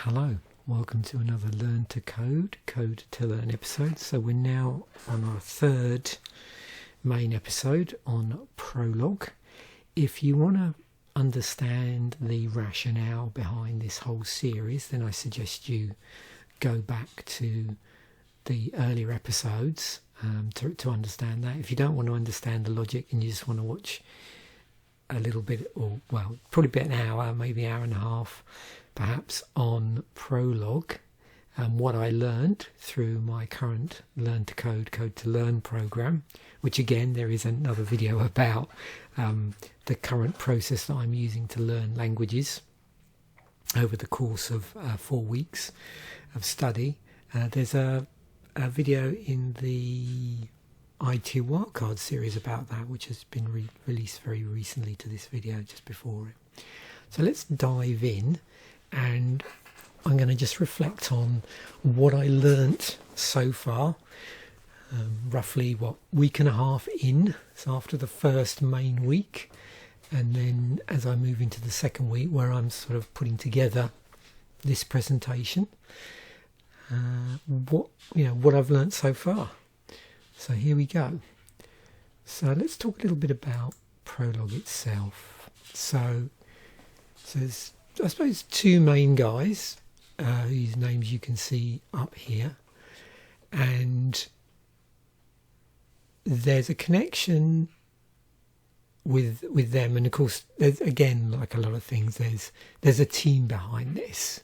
Hello, welcome to another Learn to Code to Learn episode. So we're now on our third main episode on Prolog. If you want to understand the rationale behind this whole series, then I suggest you go back to the earlier episodes to understand that. If you don't want to understand the logic and you just want to watch a little bit, or well, probably about an hour, maybe an hour and a half, perhaps, on Prolog and what I learned through my current Learn to Code to Learn program, which again there is another video about the current process that I'm using to learn languages over the course of 4 weeks of study. There's a video in the IT Wildcard series about that, which has been released very recently to this video just before it. So let's dive in, and I'm going to just reflect on what I learnt so far. Roughly, week and a half in, so after the first main week, and then as I move into the second week where I'm sort of putting together this presentation, what I've learnt so far. So here we go. So let's talk a little bit about Prolog itself. So there's, I suppose, two main guys whose names you can see up here, and there's a connection with them, and of course there's, again, like a lot of things, there's a team behind this,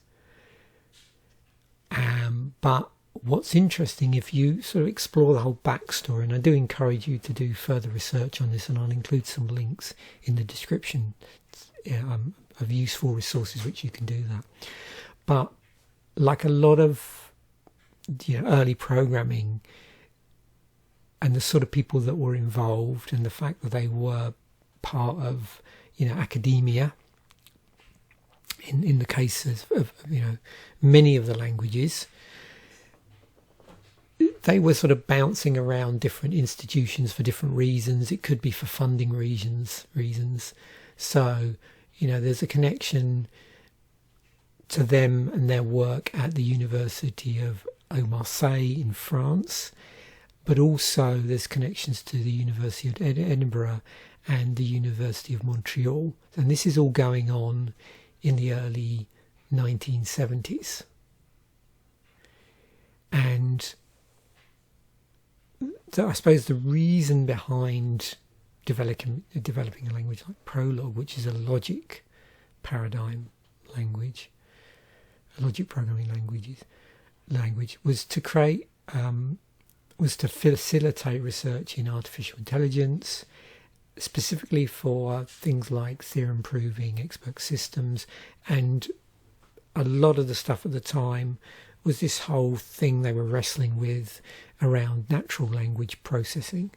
but what's interesting, if you sort of explore the whole backstory, and I do encourage you to do further research on this, and I'll include some links in the description of useful resources which you can do that. But like a lot of early programming, and the sort of people that were involved, and the fact that they were part of academia, in the cases of many of the languages, they were sort of bouncing around different institutions for different reasons. It could be for funding reasons. So, there's a connection to them and their work at the University of Marseille in France, but also there's connections to the University of Edinburgh and the University of Montreal. And this is all going on in the early 1970s. And so I suppose the reason behind developing a language like Prolog, which is a logic paradigm language, a logic programming language, was to create, was to facilitate research in artificial intelligence, specifically for things like theorem proving, expert systems, and a lot of the stuff at the time was this whole thing they were wrestling with around natural language processing.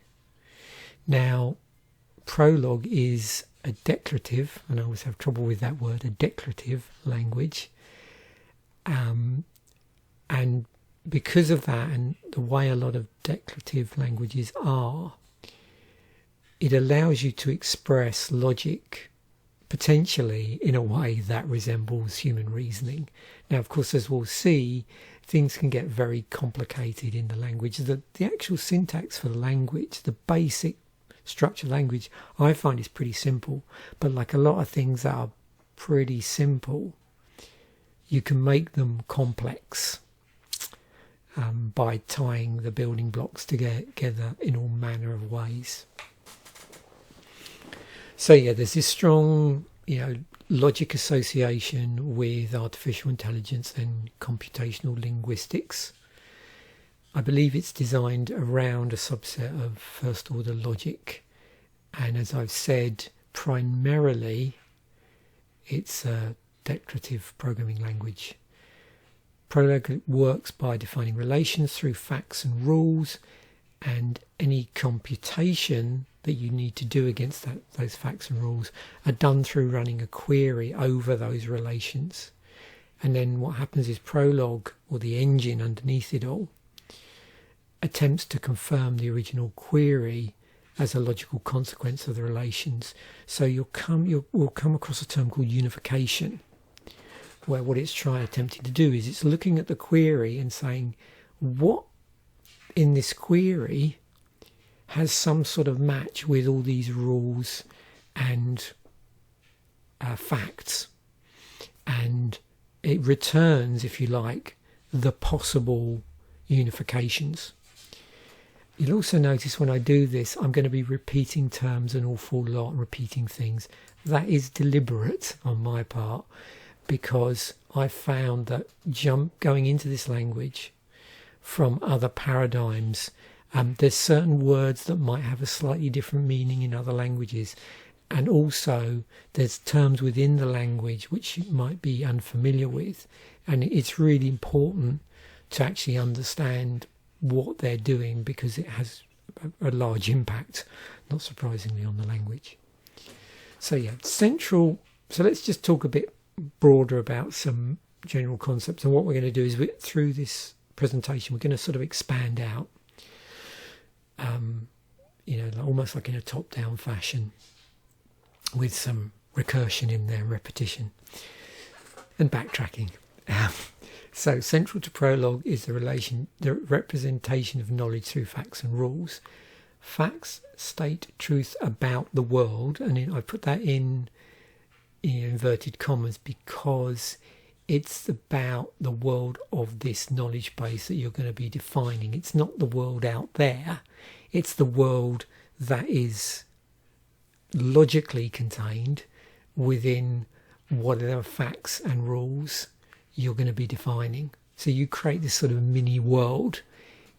Now, Prolog is a declarative, and I always have trouble with that word, a declarative language. And because of that, and the way a lot of declarative languages are, it allows you to express logic potentially in a way that resembles human reasoning. Now, of course, as we'll see, things can get very complicated in the language. The actual syntax for the language, the basic structure of language, I find is pretty simple. But like a lot of things that are pretty simple, you can make them complex by tying the building blocks together in all manner of ways. So yeah, there's this strong, logic association with artificial intelligence and computational linguistics. I believe it's designed around a subset of first-order logic, and as I've said, primarily it's a declarative programming language. Prolog works by defining relations through facts and rules, and any computation that you need to do against those facts and rules are done through running a query over those relations. And then what happens is Prolog, or the engine underneath it all, attempts to confirm the original query as a logical consequence of the relations. So we'll come across a term called unification, where what it's attempting to do is it's looking at the query and saying, what in this query has some sort of match with all these rules and facts, and it returns, if you like, the possible unifications. You'll also notice when I do this, I'm going to be repeating terms an awful lot, repeating things. That is deliberate on my part, because I found that going into this language from other paradigms, there's certain words that might have a slightly different meaning in other languages, and also there's terms within the language which you might be unfamiliar with, and it's really important to actually understand what they're doing, because it has a large impact, not surprisingly, on the language. So yeah, central. So let's just talk a bit broader about some general concepts, and what we're going to do is through this presentation we're going to sort of expand out, almost like in a top-down fashion, with some recursion in there, repetition and backtracking. So central to Prolog is the representation of knowledge through facts and rules. Facts state truth about the world, and I put that in inverted commas because it's about the world of this knowledge base that you're going to be defining. It's not the world out there, it's the world that is logically contained within whatever facts and rules you're going to be defining. So you create this sort of mini world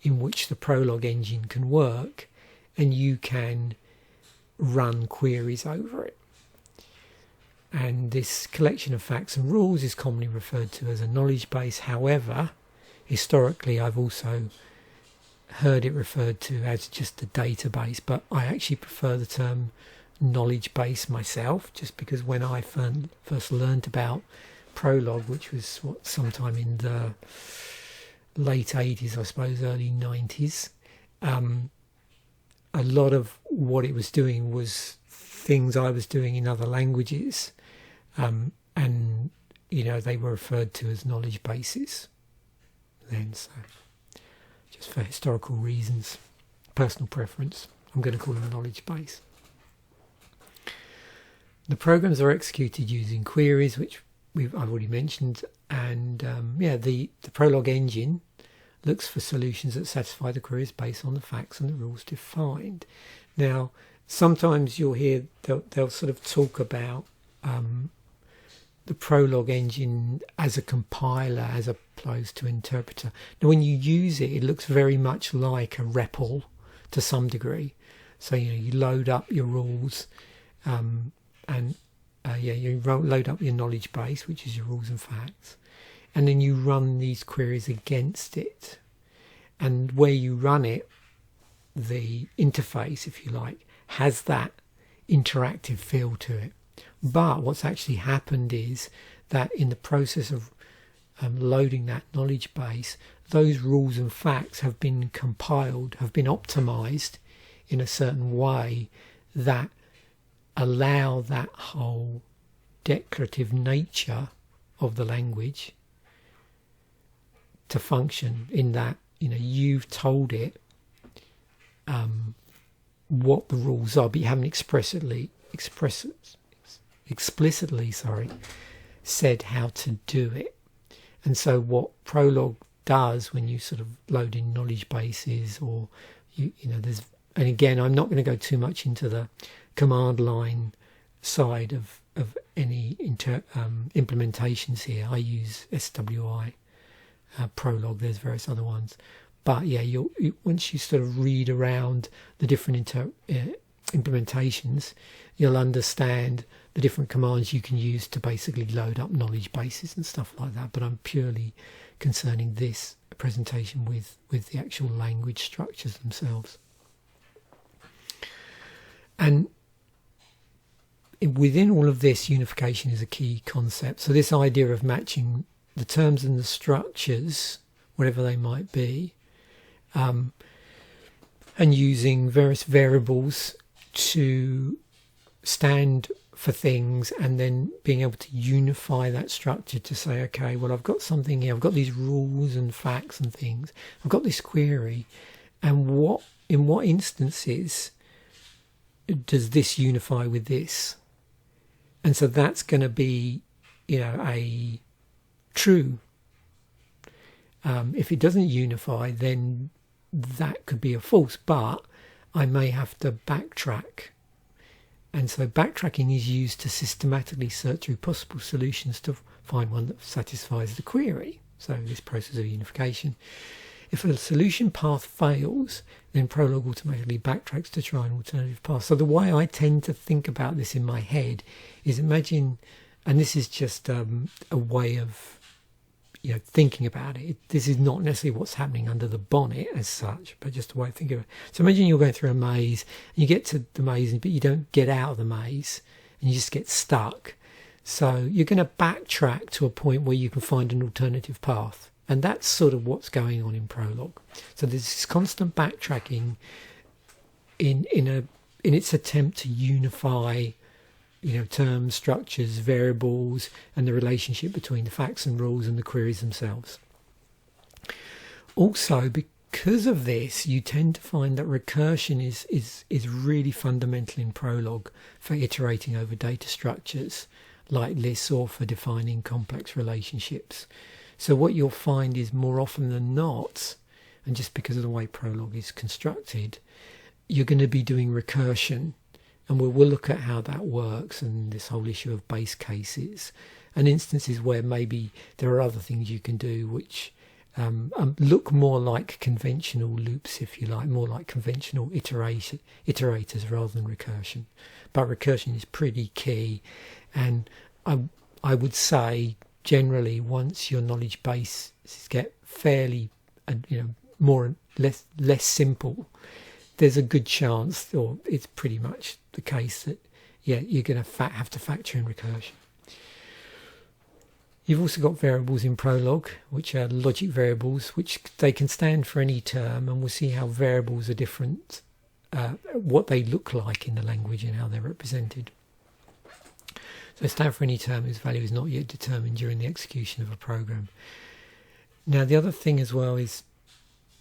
in which the Prolog engine can work, and you can run queries over it. And this collection of facts and rules is commonly referred to as a knowledge base. However, historically I've also heard it referred to as just a database, but I actually prefer the term knowledge base myself, just because when I first learned about Prolog, which was sometime in the late 80s, I suppose, early 90s, a lot of what it was doing was things I was doing in other languages, and they were referred to as knowledge bases then. So just for historical reasons, personal preference, I'm going to call them a knowledge base. The programs are executed using queries, which I've already mentioned, and the Prolog engine looks for solutions that satisfy the queries based on the facts and the rules defined. Now, sometimes you'll hear they'll sort of talk about the Prolog engine as a compiler as opposed to interpreter. Now, when you use it, it looks very much like a REPL to some degree. So you load up your rules, you load up your knowledge base, which is your rules and facts, and then you run these queries against it. And where you run it, the interface, if you like, has that interactive feel to it. But what's actually happened is that in the process of loading that knowledge base, those rules and facts have been compiled, have been optimized in a certain way that allow that whole declarative nature of the language to function, in that you've told it what the rules are, but you haven't explicitly said how to do it. And so what Prolog does when you sort of load in knowledge bases, or there's, and again, I'm not going to go too much into the command line side of any implementations here. I use SWI, Prolog, there's various other ones. But yeah, once you sort of read around the different implementations, you'll understand the different commands you can use to basically load up knowledge bases and stuff like that. But I'm purely concerning this presentation with the actual language structures themselves. And within all of this, unification is a key concept. So this idea of matching the terms and the structures, whatever they might be, and using various variables to stand for things, and then being able to unify that structure to say, okay, well, I've got something here, I've got these rules and facts and things, I've got this query, and in what instances does this unify with this? And so that's going to be, a true. If it doesn't unify, then that could be a false, but I may have to backtrack. And so backtracking is used to systematically search through possible solutions to find one that satisfies the query. So this process of unification. If a solution path fails, then Prolog automatically backtracks to try an alternative path. So the way I tend to think about this in my head is imagine, and this is just a way of thinking about it. This is not necessarily what's happening under the bonnet as such, but just a way of thinking of it. So imagine you're going through a maze, and you get to the maze, but you don't get out of the maze, and you just get stuck. So you're going to backtrack to a point where you can find an alternative path. And that's sort of what's going on in Prolog. So there's this constant backtracking in its attempt to unify terms, structures, variables, and the relationship between the facts and rules and the queries themselves. Also, because of this, you tend to find that recursion is really fundamental in Prolog for iterating over data structures like lists or for defining complex relationships. So what you'll find is more often than not, and just because of the way Prolog is constructed, you're going to be doing recursion. And we'll look at how that works and this whole issue of base cases and instances where maybe there are other things you can do which look more like conventional loops, if you like, more like conventional iterators rather than recursion. But recursion is pretty key. And I would say generally once your knowledge bases get fairly, more less simple, there's a good chance, or it's pretty much the case, that you're going to have to factor in recursion. You've also got variables in Prolog, which are logic variables, which they can stand for any term, and we'll see how variables are different, what they look like in the language and how they're represented. So stand for any term whose value is not yet determined during the execution of a program. Now the other thing as well is,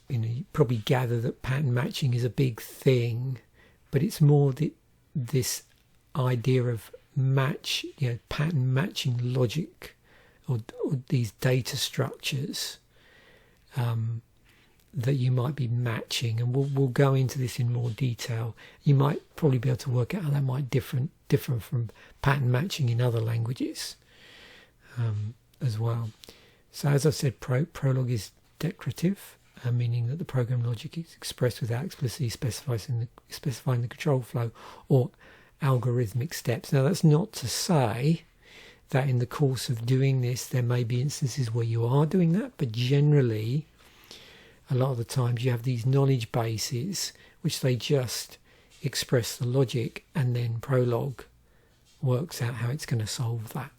you probably gather that pattern matching is a big thing, but it's more this idea of pattern matching logic or these data structures that you might be matching, and we'll go into this in more detail. You might probably be able to work out how that might differ from pattern matching in other languages as well. So as I said, Prolog is declarative, meaning that the program logic is expressed without explicitly specifying the control flow or algorithmic steps. Now that's not to say that in the course of doing this there may be instances where you are doing that, but generally a lot of the times you have these knowledge bases which they just express the logic, and then Prolog works out how it's going to solve that.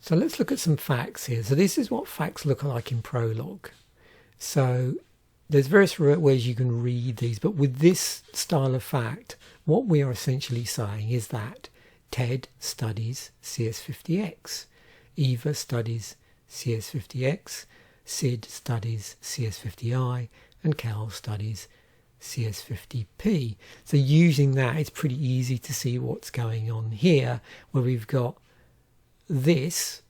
So let's look at some facts here. So this is what facts look like in Prolog. So there's various ways you can read these, but with this style of fact, what we are essentially saying is that Ted studies CS50X, Eva studies CS50X, Sid studies CS50I, and Cal studies CS50P. So using that, it's pretty easy to see what's going on here, where we've got this,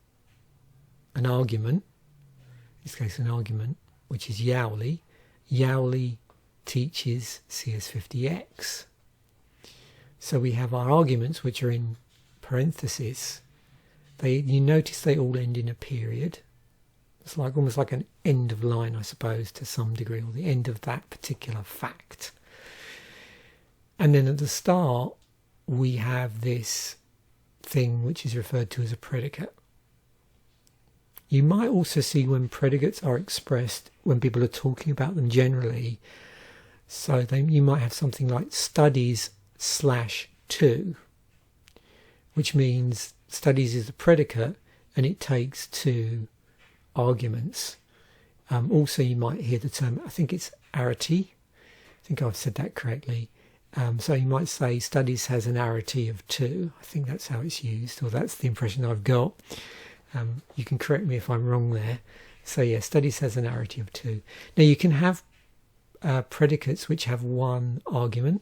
an argument, in this case an argument, which is Yowli. Yowli teaches CS50X. So we have our arguments, which are in parentheses. You notice they all end in a period. It's like almost like an end of line, I suppose, to some degree, or the end of that particular fact. And then at the start, we have this thing which is referred to as a predicate. You might also see when predicates are expressed when people are talking about them generally. So you might have something like studies/2, which means studies is a predicate and it takes two arguments. Also you might hear the term, I think it's arity, I think I've said that correctly, So you might say studies has an arity of 2. I think that's how it's used, or that's the impression I've got. You can correct me if I'm wrong there. So yeah, studies has an arity of 2. Now you can have predicates which have 1 argument.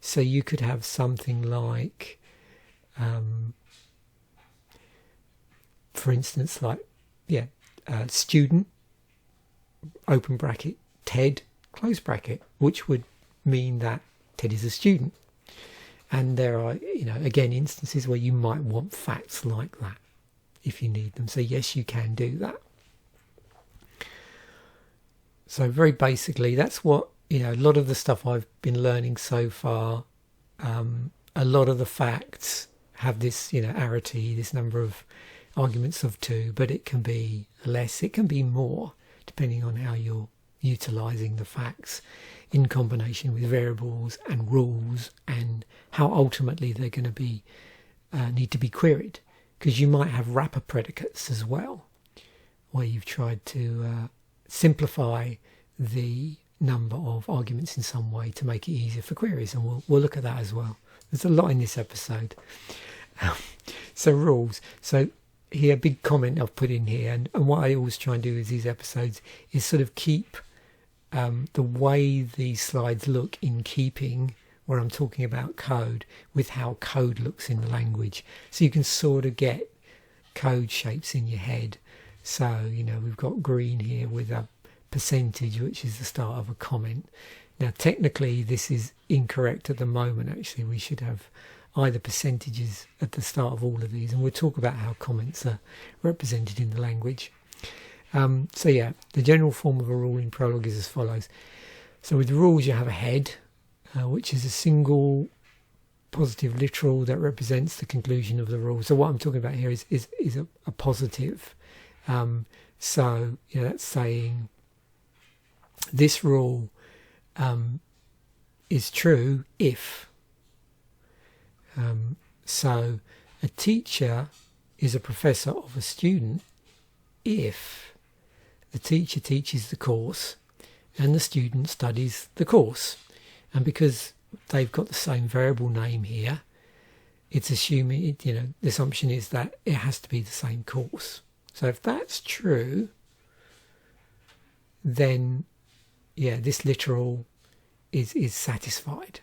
So you could have something like, for instance, like, student, open bracket, TED, close bracket, which would mean that Ted is a student. And there are, again, instances where you might want facts like that if you need them. So yes, you can do that. So very basically, that's what, a lot of the stuff I've been learning so far, a lot of the facts have this, arity, this number of arguments of 2, but it can be less, it can be more, depending on how you're utilising the facts in combination with variables and rules, and how ultimately they're going to be need to be queried, because you might have wrapper predicates as well, where you've tried to simplify the number of arguments in some way to make it easier for queries, and we'll look at that as well. There's a lot in this episode. So rules. So here, big comment I've put in here, and what I always try and do with these episodes is sort of keep the way these slides look in keeping where I'm talking about code with how code looks in the language, so you can sort of get code shapes in your head. So we've got green here with a percentage, which is the start of a comment. Now technically this is incorrect at the moment. Actually, we should have either percentages at the start of all of these, and we'll talk about how comments are represented in the language. So yeah, the general form of a rule in Prolog is as follows. So with rules, you have a head, which is a single positive literal that represents the conclusion of the rule. So what I'm talking about here is a positive. So that's saying this rule is true if. So a teacher is a professor of a student if the teacher teaches the course and the student studies the course. And because they've got the same variable name here, it's assuming, the assumption is that it has to be the same course. So if that's true, then this literal is satisfied.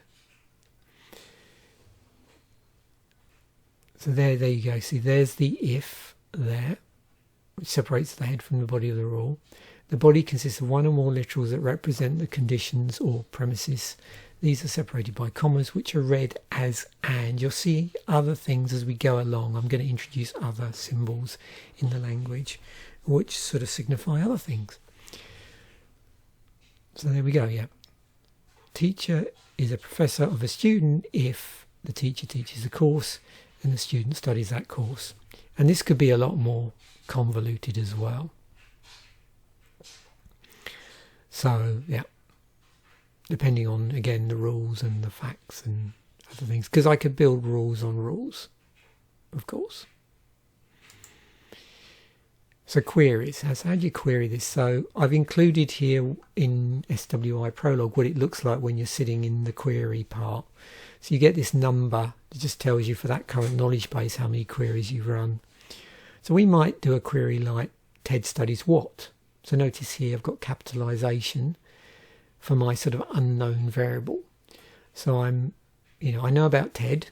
So there you go. See, there's the if there, which separates the head from the body of the rule. The body consists of 1 or more literals that represent the conditions or premises. These are separated by commas, which are read as and. You'll see other things as we go along. I'm going to introduce other symbols in the language, which sort of signify other things. So there we go, Teacher is a professor of a student if the teacher teaches a course and the student studies that course. And this could be a lot more convoluted as well. So depending on, again, the rules and the facts and other things, because I could build rules on rules, of course. So queries, how do you query this? So I've included here in SWI Prolog what it looks like when you're sitting in the query part. So you get this number that just tells you for that current knowledge base how many queries you've run. So we might do a query like TED studies what? So notice here I've got capitalization for my sort of unknown variable. So I'm, I know about TED.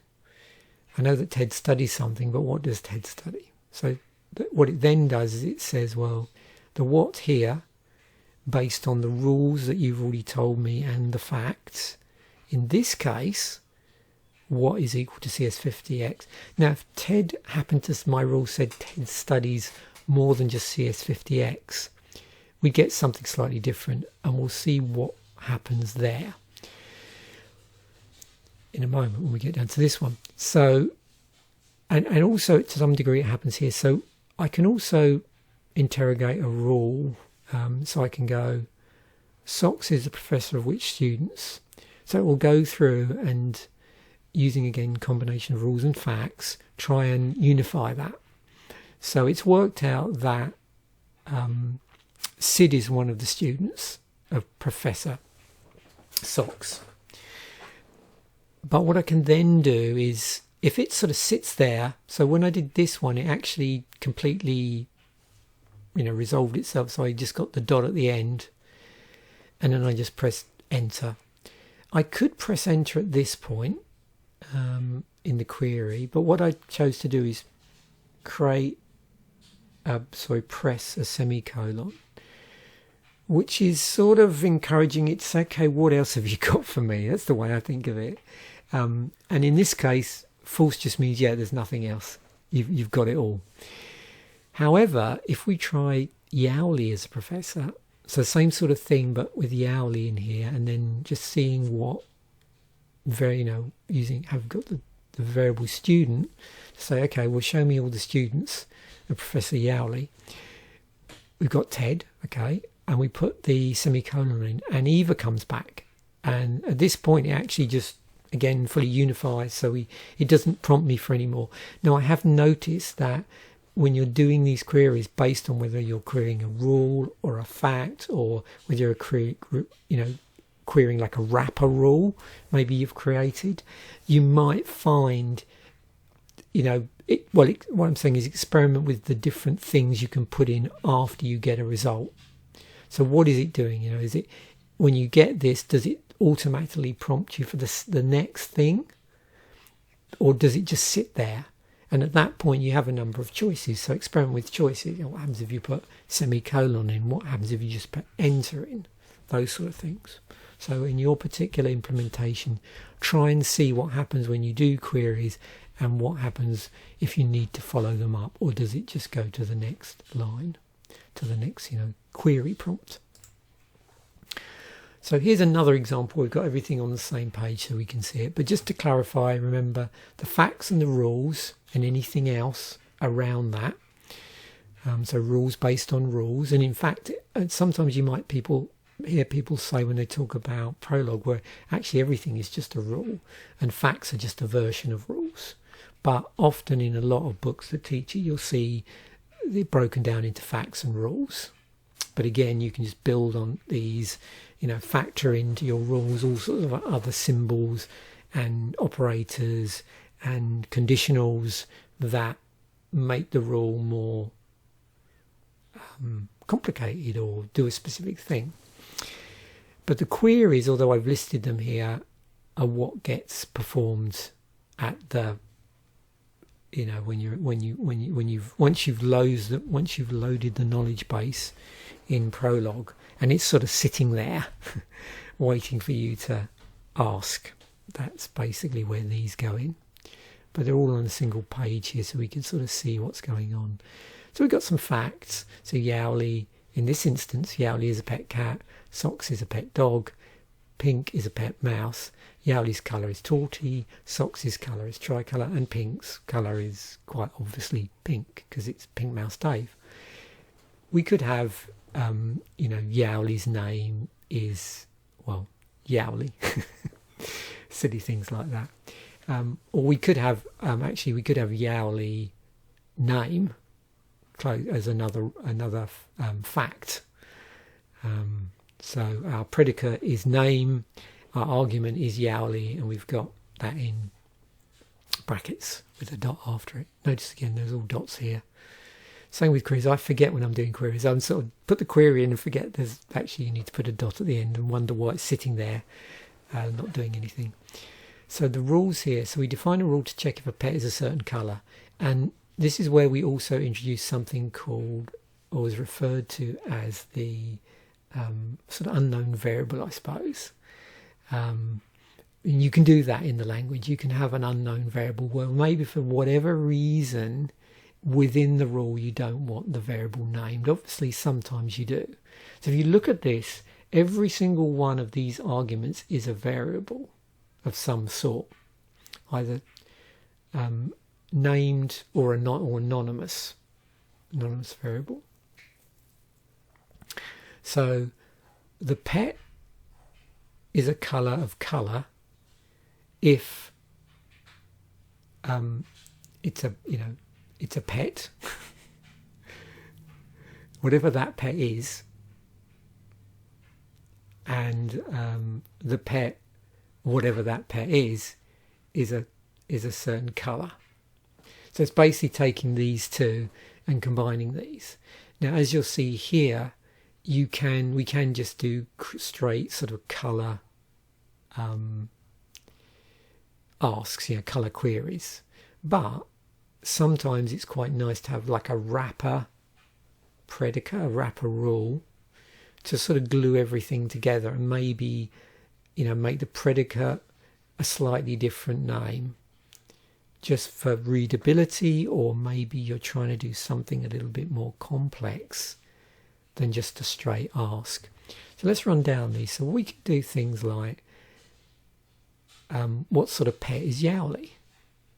I know that TED studies something, but what does TED study? So what it then does is it says, well, the what here, based on the rules that you've already told me and the facts, in this case, what is equal to CS50X. Now, if TED happened to, my rule said TED studies more than just CS50X, we get something slightly different, and we'll see what happens there in a moment when we get down to this one. So, and also to some degree it happens here. So I can also interrogate a rule. So I can go, SOX is the professor of which students? So it will go through and, using again combination of rules and facts, try and unify that. So it's worked out that Sid is one of the students of Professor SOX. But what I can then do is, if it sort of sits there, so when I did this one, it actually completely, resolved itself. So I just got the dot at the end, and then I just pressed enter. I could press enter at this point in the query, but what I chose to do is press a semicolon, which is sort of encouraging it to say, okay, what else have you got for me? That's the way I think of it. And in this case, false just means, yeah, there's nothing else. You've got it all. However, if we try Yowli as a professor, so same sort of thing, but with Yowli in here, and then just seeing what have got the variable student to say, okay, well, show me all the students of Professor Yowli. We've got Ted, okay, and we put the semicolon in, and Eva comes back. And at this point, it actually just, again, fully unifies, so it doesn't prompt me for any more. Now, I have noticed that when you're doing these queries based on whether you're querying a rule or a fact, or whether you're querying like a wrapper rule, maybe you've created, you might find, what I'm saying is experiment with the different things you can put in after you get a result. So what is it doing? Is it, when you get this, does it automatically prompt you for the next thing, or does it just sit there? And at that point, you have a number of choices. So experiment with choices. What happens if you put semicolon in? What happens if you just put enter in? Those sort of things. So in your particular implementation, try and see what happens when you do queries, and what happens if you need to follow them up, or does it just go to the next line, to the next query prompt. So here's another example. We've got everything on the same page so we can see it. But just to clarify, remember the facts and the rules and anything else around that. So rules based on rules. And in fact, sometimes you might hear people say when they talk about Prolog, where actually everything is just a rule and facts are just a version of rules. But often in a lot of books that teach you, you'll see it broken down into facts and rules. But again, you can just build on these, factor into your rules all sorts of other symbols and operators and conditionals that make the rule more complicated or do a specific thing. But the queries, although I've listed them here, are what gets performed at the, once you've loaded the knowledge base in Prolog, and it's sort of sitting there waiting for you to ask. That's basically where these go in. But they're all on a single page here, so we can sort of see what's going on. So we've got some facts. So Yowli, in this instance, Yowli is a pet cat, Socks is a pet dog, Pink is a pet mouse, Yowli's colour is torty, Socks' colour is tricolour, and Pink's colour is quite obviously pink because it's Pink Mouse Dave. We could have, Yowli's name is, Yowli. Silly things like that. Or we could have, Yowli name as another fact. So our predicate is name, our argument is Yowli, and we've got that in brackets with a dot after it. Notice again, there's all dots here. Same with queries. I forget when I'm doing queries. I'm sort of put the query in and forget there's actually, you need to put a dot at the end and wonder why it's sitting there, not doing anything. So the rules here. So we define a rule to check if a pet is a certain colour. And this is where we also introduce something called, or is referred to as the sort of unknown variable, I suppose. And you can do that in the language. You can have an unknown variable where maybe for whatever reason within the rule you don't want the variable named. Obviously sometimes you do. So if you look at this, every single one of these arguments is a variable of some sort, either named or anonymous variable. So the pet is a colour of colour if it's a pet, whatever that pet is, and the pet, whatever that pet is is a certain colour. So it's basically taking these two and combining these. Now, as you'll see here, we can just do straight sort of colour asks, colour queries. But sometimes it's quite nice to have like a wrapper predicate, a wrapper rule, to sort of glue everything together and maybe, make the predicate a slightly different name just for readability, or maybe you're trying to do something a little bit more complex than just a straight ask. So let's run down these. So we can do things like what sort of pet is Yowly?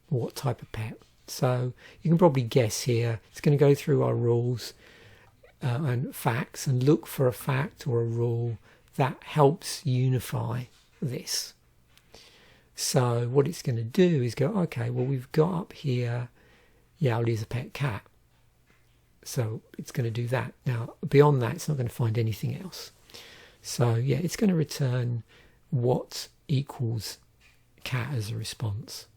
What type of pet? So you can probably guess here. It's going to go through our rules and facts and look for a fact or a rule that helps unify this. So what it's going to do is go, okay, well, we've got up here Yowly is a pet cat. So it's going to do that. Now, beyond that, it's not going to find anything else. So yeah, it's going to return what equals cat as a response.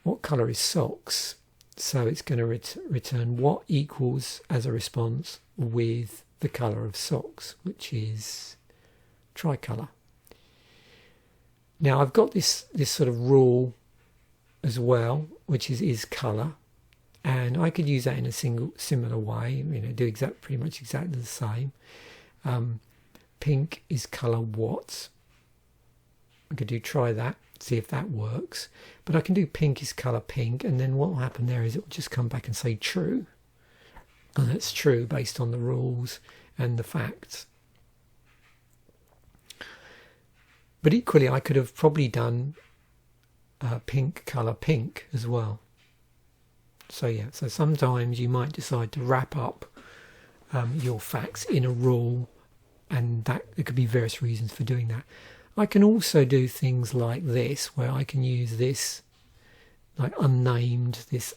What colour is socks? So it's going to return what equals as a response with the colour of socks, which is tricolour. Now I've got this sort of rule as well, which is colour, and I could use that in a similar way. Do pretty much exactly the same. Pink is colour what? I could try that, see if that works. But I can do pink is colour pink, and then what will happen there is it will just come back and say true. And that's true based on the rules and the facts. But equally, I could have probably done pink colour pink as well. So yeah, so sometimes you might decide to wrap up your facts in a rule, and there could be various reasons for doing that. I can also do things like this, where I can use this like unnamed, this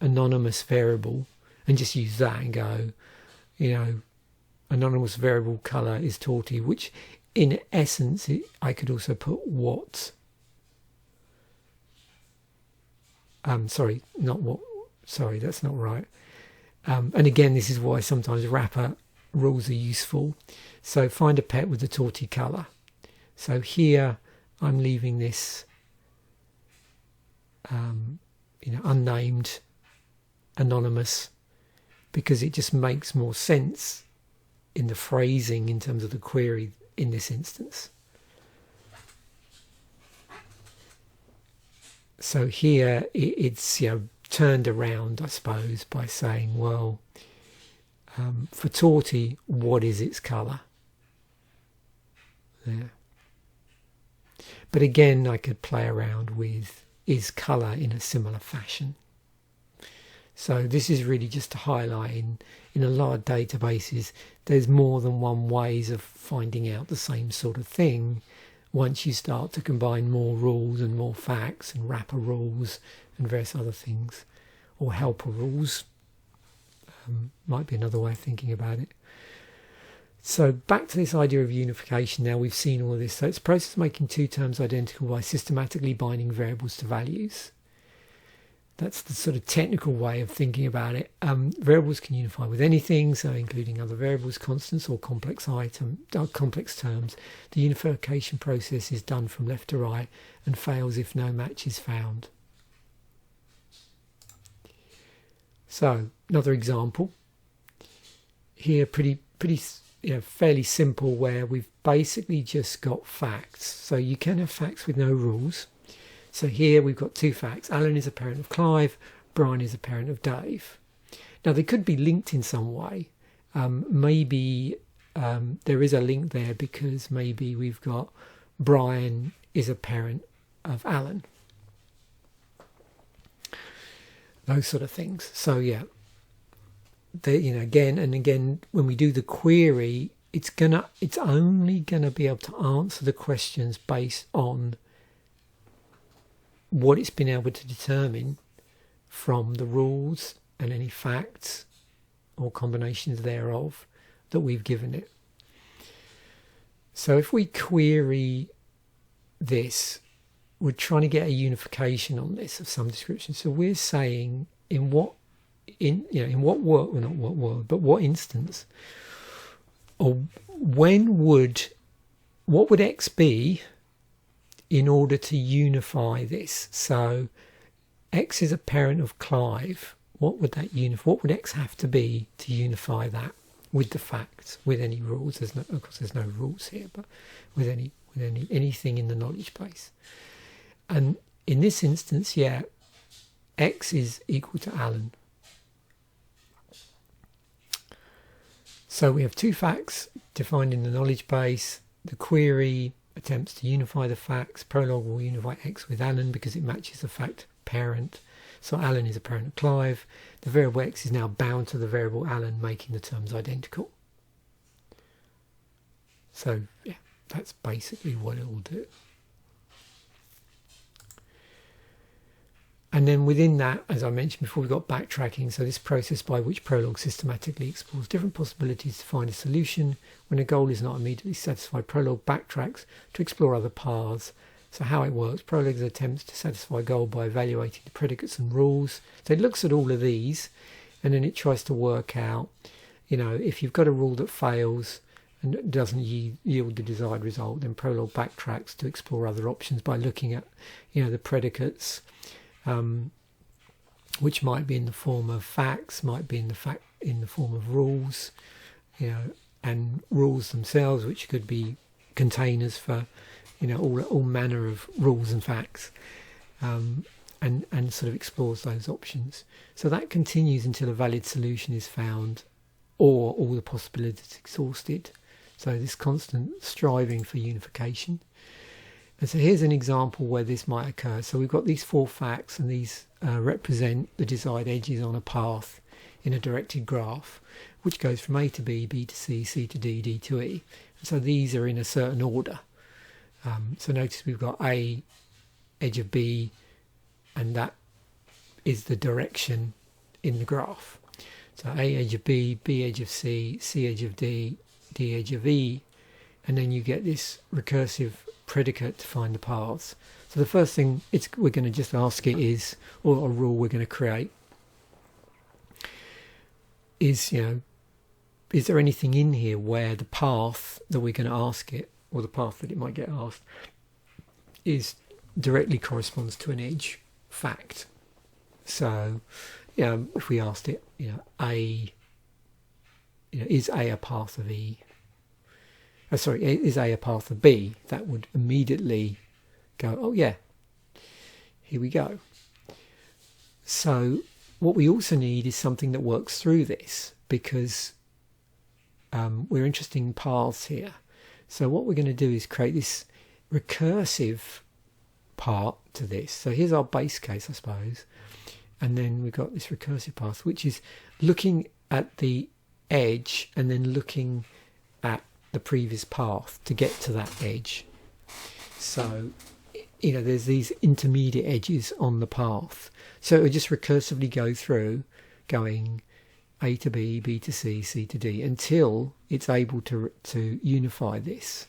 anonymous variable, and just use that and go, anonymous variable colour is torty, which in essence I could also put what. Sorry, not what. Sorry, that's not right. And again, this is why sometimes wrapper rules are useful. So find a pet with a torty colour. So here I'm leaving this unnamed, anonymous, because it just makes more sense in the phrasing in terms of the query in this instance. So here it's turned around, I suppose, by saying, well, for torty, what is its colour? There. But again, I could play around with is colour in a similar fashion. So this is really just to highlight in a lot of databases, there's more than one ways of finding out the same sort of thing once you start to combine more rules and more facts and wrapper rules and various other things, or helper rules might be another way of thinking about it. So back to this idea of unification. Now we've seen all of this. So it's a process of making two terms identical by systematically binding variables to values. That's the sort of technical way of thinking about it. Variables can unify with anything, so including other variables, constants, or complex terms. The unification process is done from left to right and fails if no match is found. So another example here, fairly simple, where we've basically just got facts. So you can have facts with no rules. So here we've got two facts. Alan is a parent of Clive. Brian is a parent of Dave. Now they could be linked in some way. Maybe there is a link there because maybe we've got Brian is a parent of Alan. Those sort of things. So yeah, again and again, when we do the query, it's only gonna be able to answer the questions based on what it's been able to determine from the rules and any facts or combinations thereof that we've given it. So if we query this, we're trying to get a unification on this of some description. So we're saying in what world, well, not what world, but what instance, or what would X be in order to unify this? So X is a parent of Clive. What would X have to be to unify that with the facts, with any rules? Of course, there's no rules here, but with anything in the knowledge base. And in this instance, yeah, X is equal to Alan. So we have two facts defined in the knowledge base. The query attempts to unify the facts. Prolog will unify X with Alan because it matches the fact parent. So Alan is a parent of Clive. The variable X is now bound to the variable Alan, making the terms identical. So yeah, that's basically what it will do. And then within that, as I mentioned before, we've got backtracking. So this process by which Prolog systematically explores different possibilities to find a solution. When a goal is not immediately satisfied, Prolog backtracks to explore other paths. So how it works, Prolog attempts to satisfy a goal by evaluating the predicates and rules. So it looks at all of these, and then it tries to work out, if you've got a rule that fails and it doesn't yield the desired result, then Prolog backtracks to explore other options by looking at, the predicates, which might be in the form of facts, might be in the form of rules, and rules themselves, which could be containers for, all manner of rules and facts, and sort of explores those options. So that continues until a valid solution is found, or all the possibilities exhausted. So this constant striving for unification. And so here's an example where this might occur. So we've got these four facts, and these represent the desired edges on a path in a directed graph, which goes from A to B, B to C, C to D, D to E. And so these are in a certain order. So notice we've got A, edge of B, and that is the direction in the graph. So A, edge of B, B, edge of C, C, edge of D, D, edge of E, and then you get this recursive predicate to find the paths. So the first thing we're going to just ask it is, or a rule we're going to create is, is there anything in here where the path that we're going to ask it, or the path that it might get asked, directly corresponds to an edge fact? So, if we asked it, A, is A a path of E? Is A a path of B? That would immediately go, oh yeah, here we go. So what we also need is something that works through this, because we're interested in paths here. So what we're going to do is create this recursive part to this. So here's our base case, I suppose. And then we've got this recursive path, which is looking at the edge and then looking at the previous path to get to that edge. So, there's these intermediate edges on the path. So it will just recursively go through, going A to B, B to C, C to D, until it's able to unify this.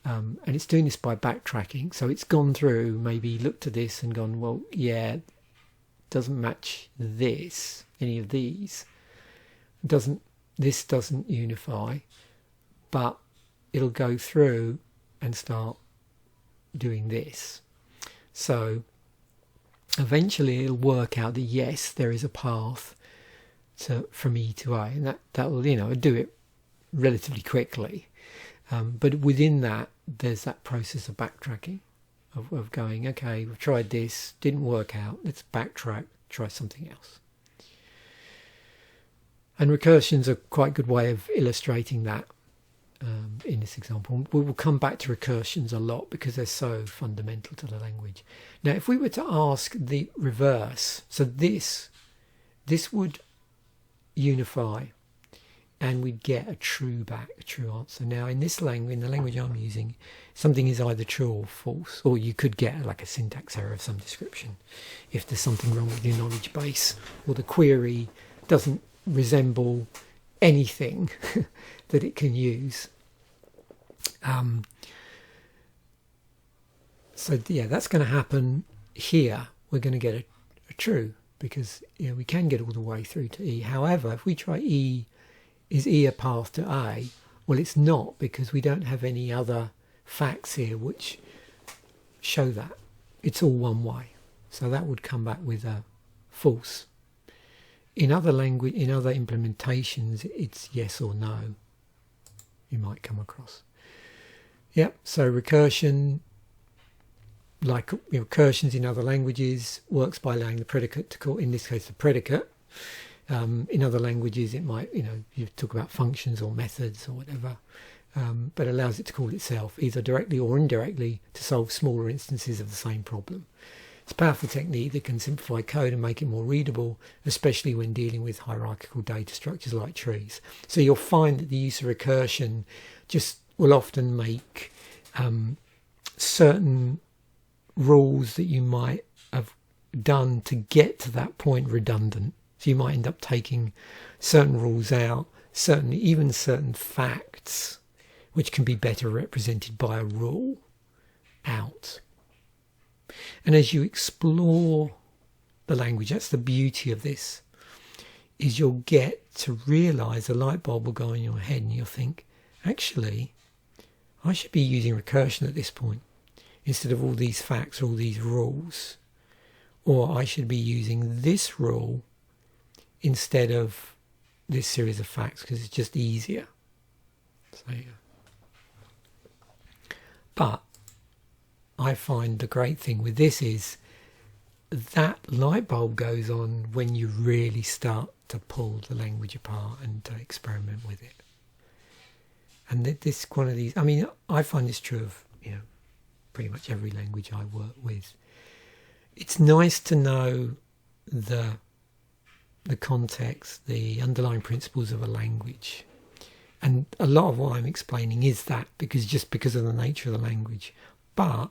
And it's doing this by backtracking. So it's gone through, maybe looked at this and gone, well, yeah, doesn't match this, any of these. This doesn't unify, but it'll go through and start doing this. So eventually it'll work out that yes, there is a path from E to A, and that will do it relatively quickly. But within that, there's that process of backtracking, of going, okay, we've tried this, didn't work out, let's backtrack, try something else. And recursion's a quite good way of illustrating that in this example. We will come back to recursions a lot because they're so fundamental to the language. Now, if we were to ask the reverse, so this would unify, and we'd get a true answer. Now, in this language, in the language I'm using, something is either true or false, or you could get like a syntax error of some description if there's something wrong with your knowledge base, or the query doesn't resemble anything that it can use. So yeah, that's going to happen here. We're going to get a true, because we can get all the way through to E. However, if we try E, is E a path to A? Well, it's not, because we don't have any other facts here which show that. It's all one way. So that would come back with a false. In other implementations, it's yes or no. You might come across. Yep. So recursion, like recursions in other languages, works by allowing the predicate to call, in this case, the predicate. In other languages, it might, you talk about functions or methods or whatever, but allows it to call itself, either directly or indirectly, to solve smaller instances of the same problem. It's a powerful technique that can simplify code and make it more readable, especially when dealing with hierarchical data structures like trees. So you'll find that the use of recursion just will often make certain rules that you might have done to get to that point redundant. So you might end up taking certain rules out, even certain facts, which can be better represented by a rule, out. And as you explore the language, that's the beauty of this, is you'll get to realise a light bulb will go in your head and you'll think, actually, I should be using recursion at this point instead of all these facts or all these rules. Or I should be using this rule instead of this series of facts, because it's just easier. So, yeah. But I find the great thing with this is that light bulb goes on when you really start to pull the language apart and to experiment with it. And this one of these, I mean, I find this true of pretty much every language I work with. It's nice to know the context, the underlying principles of a language. And a lot of what I'm explaining is that, because of the nature of the language. But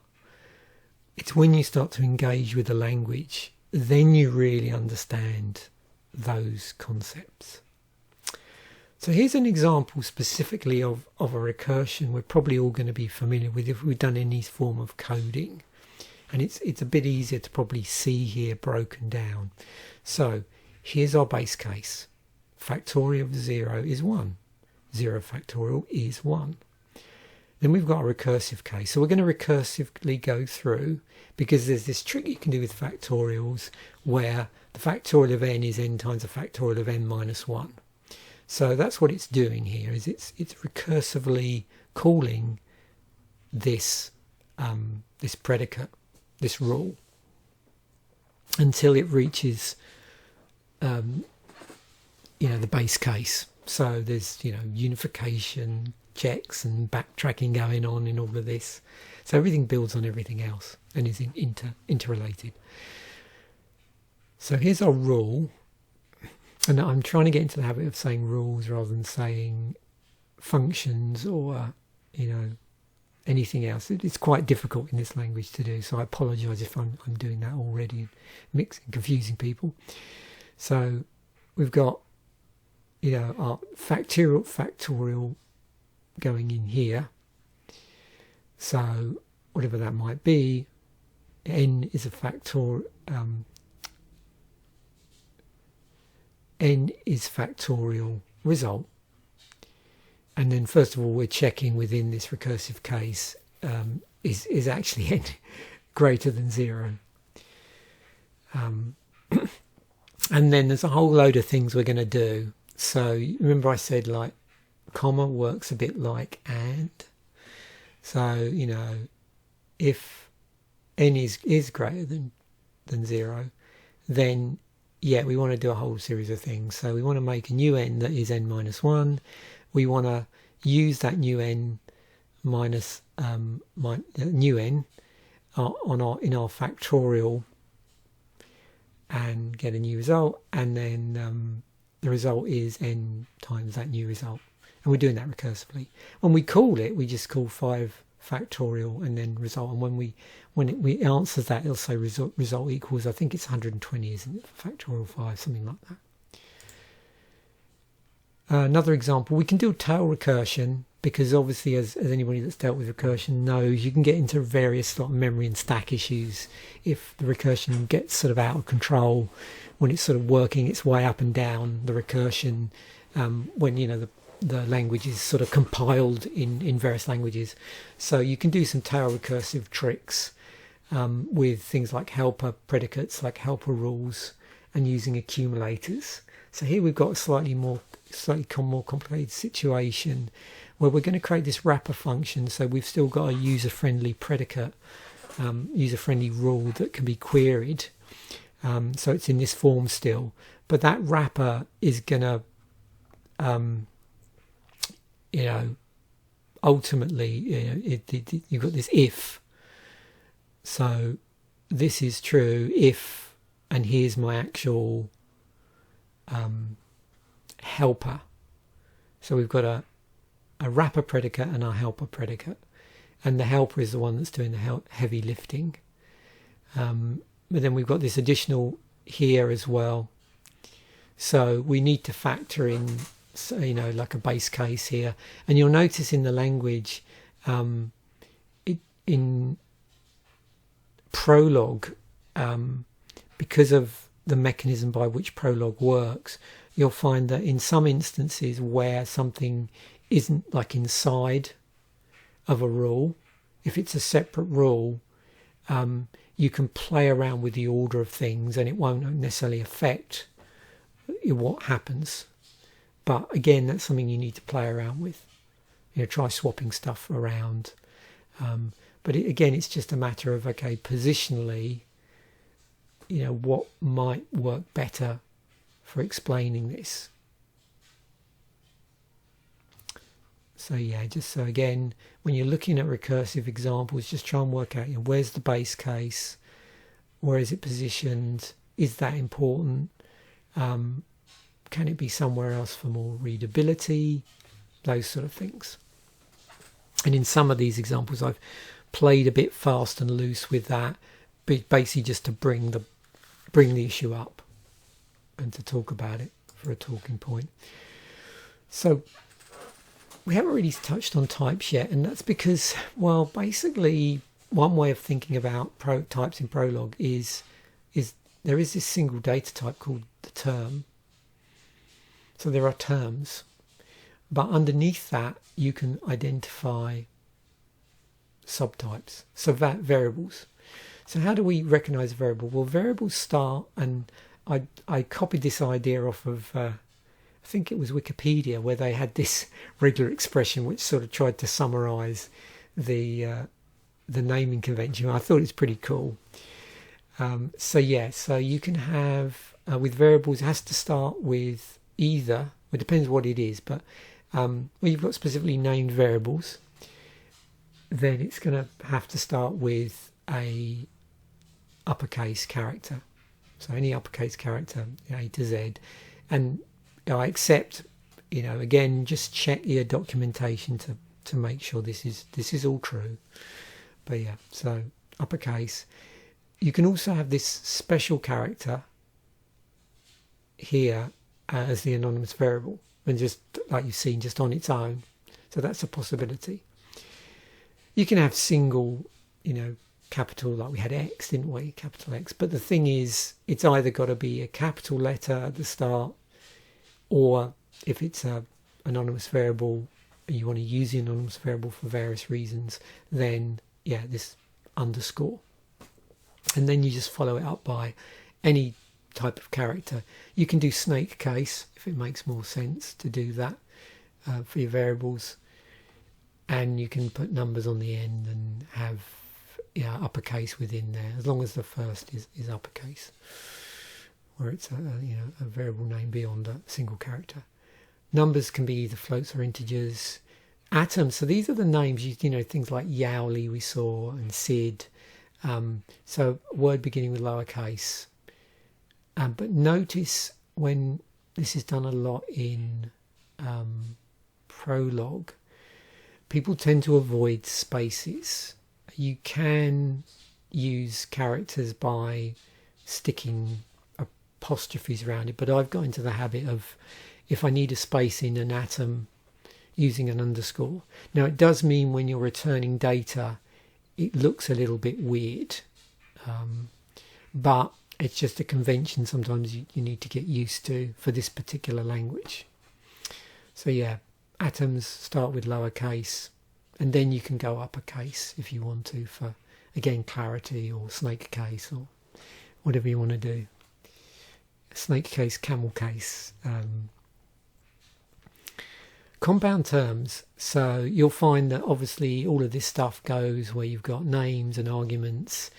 it's when you start to engage with the language, then you really understand those concepts. So here's an example specifically of a recursion we're probably all going to be familiar with if we've done any form of coding. And it's a bit easier to probably see here broken down. So here's our base case. Factorial of 0 is 1. 0 factorial is 1. Then we've got a recursive case. So we're going to recursively go through, because there's this trick you can do with factorials where the factorial of n is n times the factorial of n minus 1. So that's what it's doing here, is it's recursively calling this this predicate, this rule, until it reaches the base case. So there's unification checks and backtracking going on in all of this. So everything builds on everything else and is interrelated. So here's our rule. And I'm trying to get into the habit of saying rules rather than saying functions or, anything else. It's quite difficult in this language to do. So I apologise if I'm doing that already and confusing people. So we've got, our factorial going in here. So whatever that might be, n is a factor. N is factorial result, and then first of all we're checking within this recursive case is actually n greater than 0, and then there's a whole load of things we're going to do. So remember I said like comma works a bit like and. So if n is greater than 0, then we want to do a whole series of things. So we want to make a new n that is n minus 1. We want to use that new n minus new n in our factorial and get a new result. And then the result is n times that new result. And we're doing that recursively. When we call it, we just call 5 factorial and then result. And when it answers that, it'll say result equals, I think it's 120, isn't it? Factorial 5, something like that. Another example, we can do tail recursion, because obviously as anybody that's dealt with recursion knows, you can get into various sort of memory and stack issues if the recursion gets sort of out of control when it's sort of working its way up and down the recursion, when the language is sort of compiled in various languages. So you can do some tail recursive tricks with things like helper predicates, like helper rules, and using accumulators. So here we've got a slightly more complicated situation where we're going to create this wrapper function. So we've still got a user-friendly predicate, user-friendly rule that can be queried. So it's in this form still, but that wrapper is going to, ultimately, you've got this if. So this is true if, and here's my actual helper. So we've got a wrapper predicate and a helper predicate, and the helper is the one that's doing the heavy lifting. But then we've got this additional here as well. So we need to factor in, like a base case here. And you'll notice in the language, in Prolog, because of the mechanism by which Prolog works, you'll find that in some instances where something isn't like inside of a rule, if it's a separate rule, you can play around with the order of things and it won't necessarily affect what happens. But again, that's something you need to play around with. Try swapping stuff around. But again, it's just a matter of, okay, positionally, what might work better for explaining this. So yeah, just so again, when you're looking at recursive examples, just try and work out, where's the base case, where is it positioned, is that important, can it be somewhere else for more readability, those sort of things. And in some of these examples, I've played a bit fast and loose with that, but basically just to bring the issue up and to talk about it for a talking point. So we haven't really touched on types yet, and that's because, well, basically one way of thinking about types in Prolog is there is this single data type called the term. So there are terms, but underneath that you can identify subtypes, so variables. So how do we recognize a variable? Well, variables start, and I copied this idea off of I think it was Wikipedia, where they had this regular expression which sort of tried to summarize the naming convention. I thought it's pretty cool. So you can have with variables, it has to start with either, it depends what it is, but when you've got specifically named variables, then it's going to have to start with a uppercase character. So any uppercase character, A to Z. And I accept, again, just check your documentation to make sure this is all true. But yeah, so uppercase. You can also have this special character here as the anonymous variable, and just like you've seen, just on its own. So that's a possibility. You can have single, capital, like we had X, didn't we? Capital X. But the thing is, it's either got to be a capital letter at the start, or if it's a anonymous variable and you want to use the anonymous variable for various reasons, then this underscore. And then you just follow it up by any type of character. You can do snake case if it makes more sense to do that for your variables, and you can put numbers on the end and have uppercase within there, as long as the first is uppercase, where it's a variable name beyond a single character. Numbers can be either floats or integers. Atoms, so these are the names, things like Yowli we saw, and Sid. So word beginning with lowercase. But notice when this is done a lot in Prolog, people tend to avoid spaces. You can use characters by sticking apostrophes around it, but I've got into the habit of if I need a space in an atom using an underscore. Now it does mean when you're returning data it looks a little bit weird, but it's just a convention sometimes you need to get used to for this particular language. So yeah, atoms start with lowercase and then you can go uppercase if you want to for, again, clarity, or snake case, or whatever you want to do. Snake case, camel case. Compound terms, so you'll find that obviously all of this stuff goes where you've got names and arguments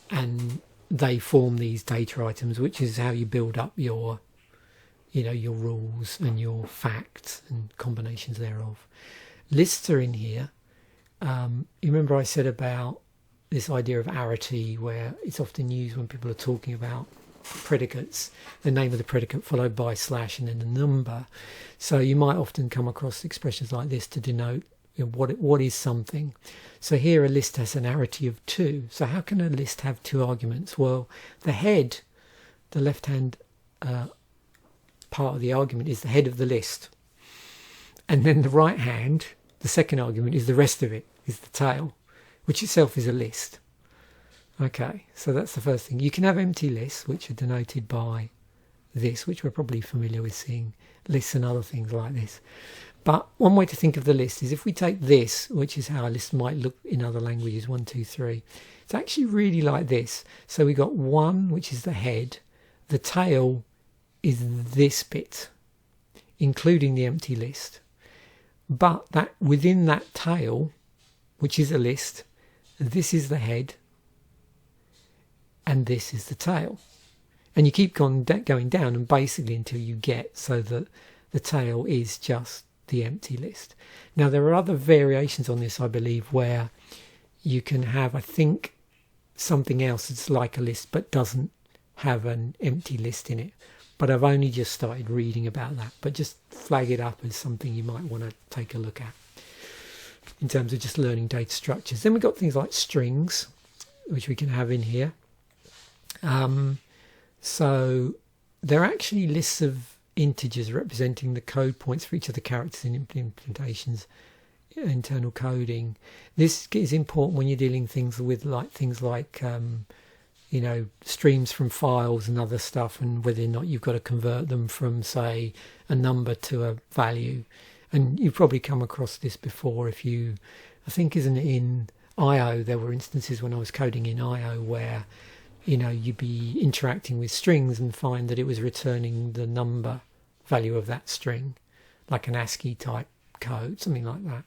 and they form these data items, which is how you build up your, your rules and your facts and combinations thereof. Lists are in here. You remember I said about this idea of arity, where it's often used when people are talking about predicates, the name of the predicate followed by slash and then the number. So you might often come across expressions like this to denote what is something. So here a list has an arity of 2. So how can a list have 2 arguments? Well, the head, the left hand part of the argument, is the head of the list, and then the right hand, the second argument, is the rest of it, is the tail, which itself is a list. Okay, so that's the first thing. You can have empty lists, which are denoted by this, which we're probably familiar with seeing lists and other things like this. But one way to think of the list is if we take this, which is how a list might look in other languages, 1, 2, 3. It's actually really like this. So we got 1, which is the head. The tail is this bit, including the empty list. But that within that tail, which is a list, this is the head, and this is the tail. And you keep going down, and basically until you get so that the tail is just the empty list. Now there are other variations on this, I believe, where you can have, I think, something else that's like a list but doesn't have an empty list in it. But I've only just started reading about that. But just flag it up as something you might want to take a look at in terms of just learning data structures. Then we've got things like strings, which we can have in here. So they're actually lists of integers representing the code points for each of the characters in implementations, internal coding. This is important when you're dealing with things like streams from files and other stuff, and whether or not you've got to convert them from, say, a number to a value. And you've probably come across this before if you, I think, isn't it in IO, there were instances when I was coding in IO where you'd be interacting with strings and find that it was returning the number value of that string, like an ASCII type code, something like that.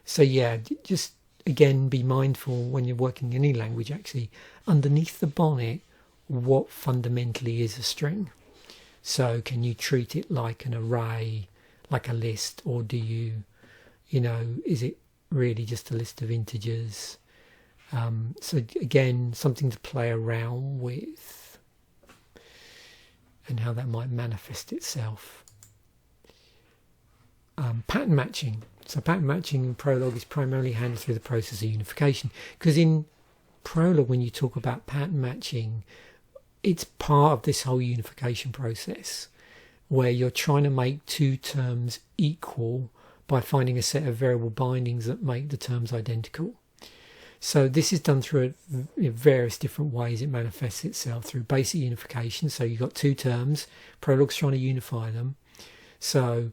So yeah, just again be mindful when you're working in any language, actually, underneath the bonnet, what fundamentally is a string. So can you treat it like an array, like a list, or do you, is it really just a list of integers? So again, something to play around with and how that might manifest itself. Pattern matching. So pattern matching in Prolog is primarily handled through the process of unification, because in Prolog, when you talk about pattern matching, it's part of this whole unification process where you're trying to make 2 terms equal by finding a set of variable bindings that make the terms identical. So this is done through various different ways. It manifests itself through basic unification. So you've got 2 terms, Prolog's trying to unify them. So,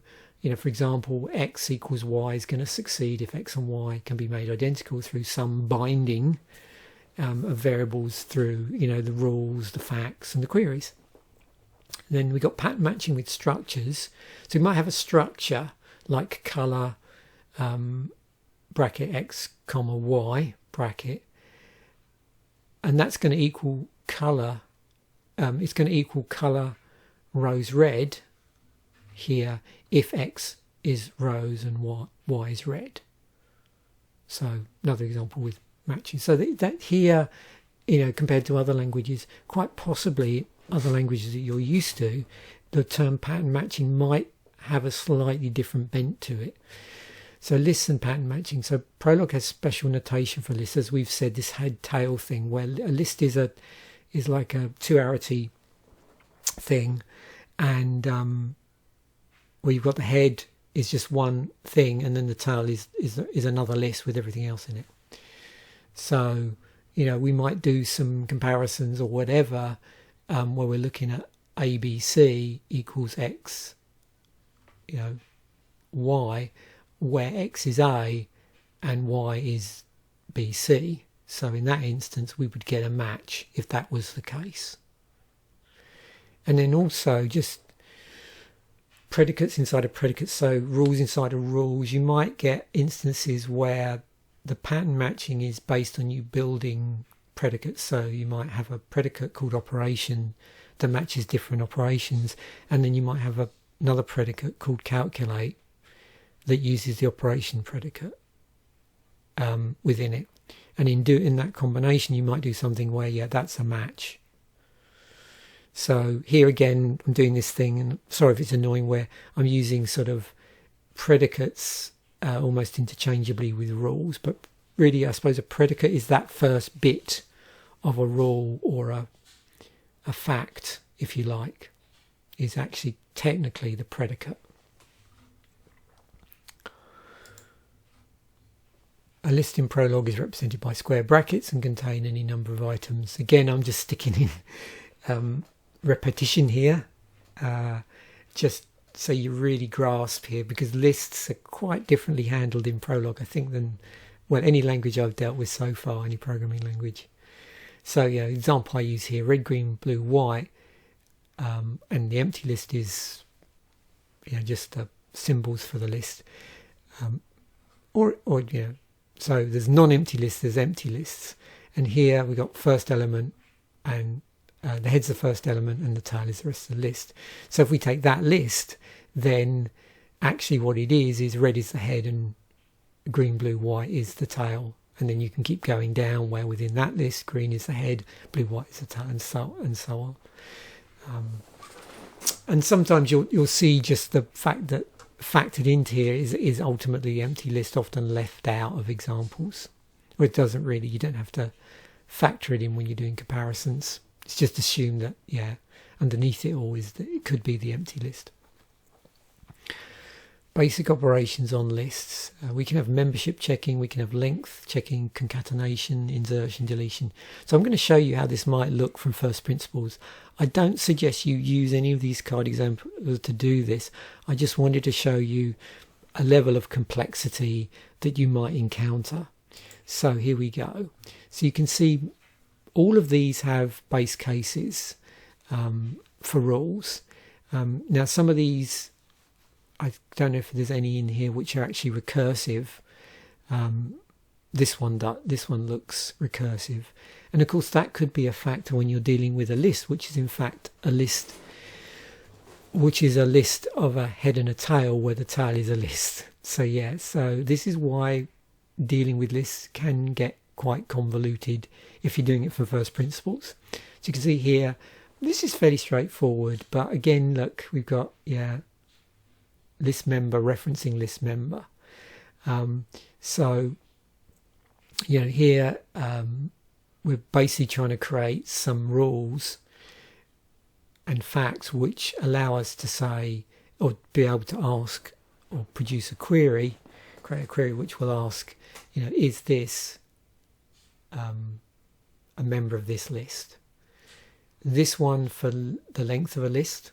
for example, x equals y is going to succeed if x and y can be made identical through some binding of variables through, the rules, the facts and the queries. Then we've got pattern matching with structures. So we might have a structure like colour, bracket x comma y bracket, and that's going to equal colour. It's going to equal colour rose red here if x is rose and y is red. So another example with matching. So that here, compared to other languages, quite possibly other languages that you're used to, the term pattern matching might have a slightly different bent to it. So lists and pattern matching. So Prolog has special notation for lists, as we've said, this head-tail thing, where a list is like a 2-arity thing, and where you've got the head is just one thing, and then the tail is another list with everything else in it. So, we might do some comparisons or whatever, where we're looking at ABC equals X, Y, where X is A and Y is BC. So in that instance, we would get a match if that was the case. And then also just predicates inside of predicates, so rules inside of rules. You might get instances where the pattern matching is based on you building predicates. So you might have a predicate called operation that matches different operations, and then you might have another predicate called calculate that uses the operation predicate within it. And in that combination, you might do something where, that's a match. So here again, I'm doing this thing, and sorry if it's annoying, where I'm using sort of predicates almost interchangeably with rules, but really I suppose a predicate is that first bit of a rule or a fact, if you like, is actually technically the predicate. A list in Prolog is represented by square brackets and contain any number of items. Again, I'm just sticking in repetition here, just so you really grasp here, because lists are quite differently handled in Prolog, I think, than any language I've dealt with so far, any programming language. So example I use here, red, green, blue, white, and the empty list is just the symbols for the list, so there's non-empty lists, there's empty lists, and here we've got first element, and the head's the first element and the tail is the rest of the list. So if we take that list, then actually what it is red is the head and green, blue, white is the tail, and then you can keep going down where within that list green is the head, blue, white is the tail, and so on. And sometimes you'll see just the fact that factored into here is ultimately the empty list, often left out of examples, or it doesn't really, you don't have to factor it in when you're doing comparisons. It's just assumed that underneath it all is that it could be the empty list. Basic operations on lists. We can have membership checking, we can have length checking, concatenation, insertion, deletion. So I'm going to show you how this might look from first principles. I don't suggest you use any of these card examples to do this. I just wanted to show you a level of complexity that you might encounter. So here we go. So you can see all of these have base cases for rules. Now some of these, I don't know if there's any in here which are actually recursive. This one looks recursive, and of course that could be a factor when you're dealing with a list, which is in fact a list, which is a list of a head and a tail, where the tail is a list. So so this is why dealing with lists can get quite convoluted if you're doing it from first principles. So you can see here, this is fairly straightforward, but again, look, we've got list member referencing list member. So here we're basically trying to create some rules and facts which allow us to say, or be able to ask or produce a query, create a query which will ask, is this a member of this list? This one for the length of a list,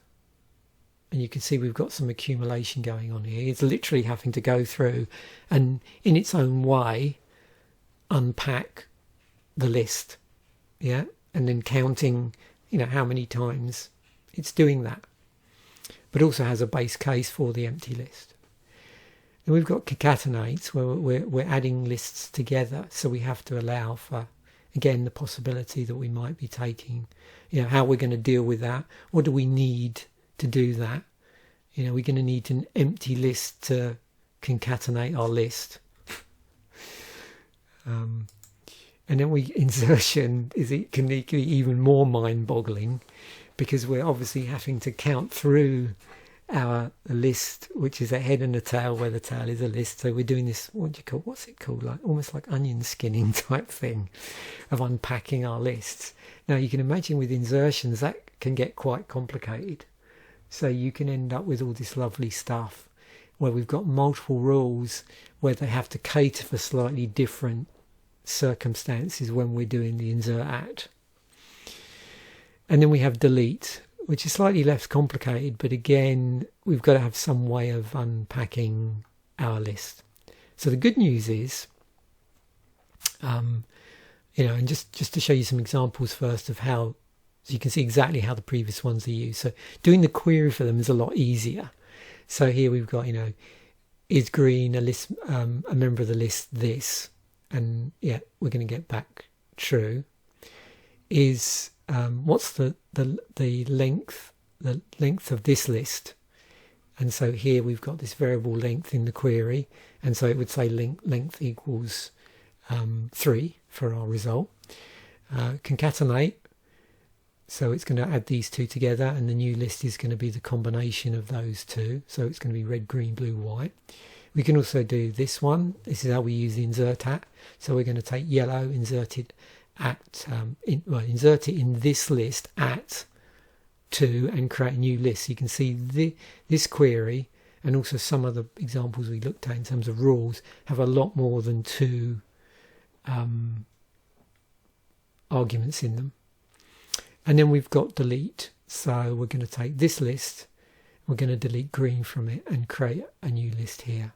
and you can see we've got some accumulation going on here. It's literally having to go through and in its own way unpack the list, and then counting how many times it's doing that, but also has a base case for the empty list. And we've got concatenates, where we're adding lists together, so we have to allow for, again, the possibility that we might be taking, how we're going to deal with that. What do we need to do that? We're going to need an empty list to concatenate our list. And then insertion can be even more mind-boggling, because we're obviously having to count through our list, which is a head and a tail, where the tail is a list. So we're doing this, what's it called? Almost like onion skinning type thing of unpacking our lists. Now you can imagine with insertions that can get quite complicated. So you can end up with all this lovely stuff where we've got multiple rules where they have to cater for slightly different circumstances when we're doing the insert at. And then we have delete, which is slightly less complicated, but again, we've got to have some way of unpacking our list. So the good news is, and just to show you some examples first of how, so you can see exactly how the previous ones are used. So doing the query for them is a lot easier. So here we've got, is green a list, a member of the list this? And yeah, we're going to get back true. Is what's the length of this list? And so here we've got this variable length in the query, and so it would say length equals 3 for our result. Concatenate, so it's going to add these two together, and the new list is going to be the combination of those two. So it's going to be red, green, blue, white. We can also do this one. This is how we use the insert at. So we're going to take yellow, insert it in this list at 2 and create a new list. So you can see this query and also some of the examples we looked at in terms of rules have a lot more than 2 arguments in them. And then we've got delete. So we're going to take this list, we're going to delete green from it and create a new list here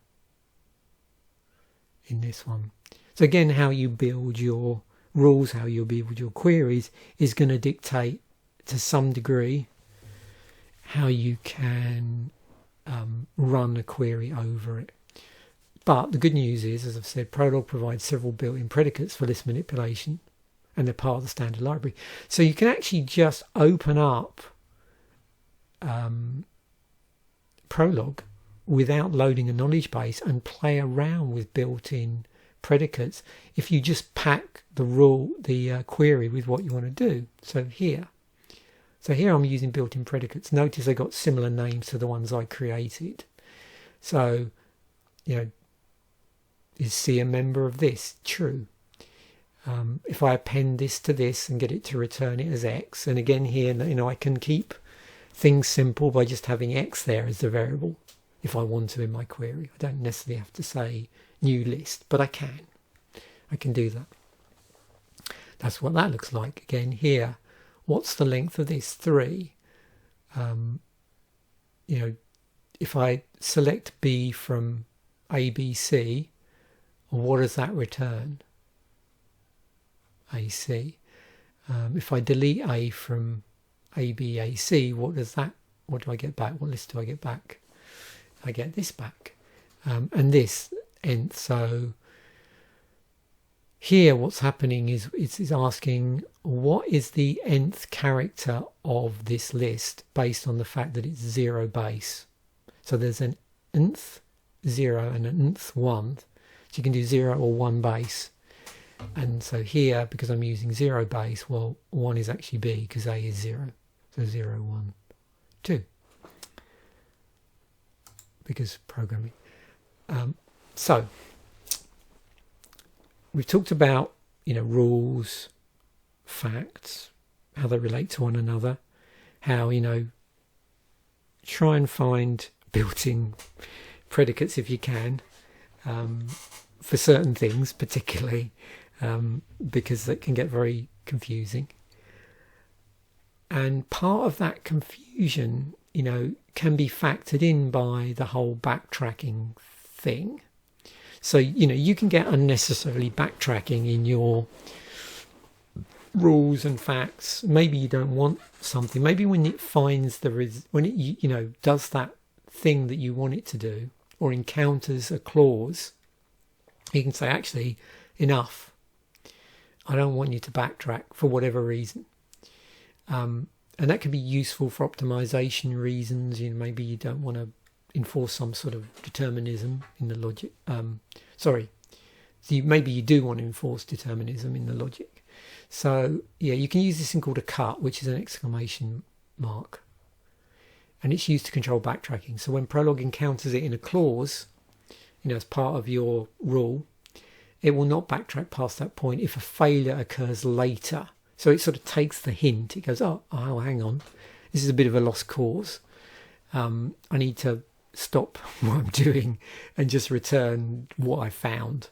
in this one. So again, how you build your rules, how you build your queries is going to dictate to some degree how you can run a query over it. But the good news is, as I've said, Prolog provides several built-in predicates for list manipulation, and they're part of the standard library. So you can actually just open up Prolog without loading a knowledge base and play around with built-in predicates if you just pack the query with what you want to do. So here I'm using built-in predicates. Notice I got similar names to the ones I created. So, is C a member of this? True. If I append this to this and get it to return it as X, and again here, I can keep things simple by just having X there as the variable if I want to in my query. I don't necessarily have to say new list, but I can do that. That's what that looks like. Again here, what's the length of this? 3. If I select B from ABC, what does that return? AC. If I delete A from ABAC, what do I get back? What list do I get back? I get this back. And this nth. So here what's happening is it's asking what is the nth character of this list based on the fact that it's 0 base. So there's an nth 0 and an nth 1. So you can do 0 or 1 base. And so here, because I'm using 0 base, well, 1 is actually B because A is 0. So 0, 1, 2. Because programming. So we've talked about, rules, facts, how they relate to one another, how, try and find built-in predicates if you can, for certain things particularly, because that can get very confusing. And part of that confusion, can be factored in by the whole backtracking thing. So, you can get unnecessarily backtracking in your rules and facts. Maybe you don't want something. Maybe when it finds when it does that thing that you want it to do, or encounters a clause, you can say, actually, enough. I don't want you to backtrack for whatever reason. And that can be useful for optimization reasons. Maybe you don't want to enforce some sort of determinism in the logic. Maybe you do want to enforce determinism in the logic. So yeah, you can use this thing called a cut, which is an exclamation mark, and it's used to control backtracking. So when Prolog encounters it in a clause, as part of your rule, it will not backtrack past that point if a failure occurs later. So it sort of takes the hint. It goes, oh, hang on, this is a bit of a lost cause. I need to stop what I'm doing and just return what I found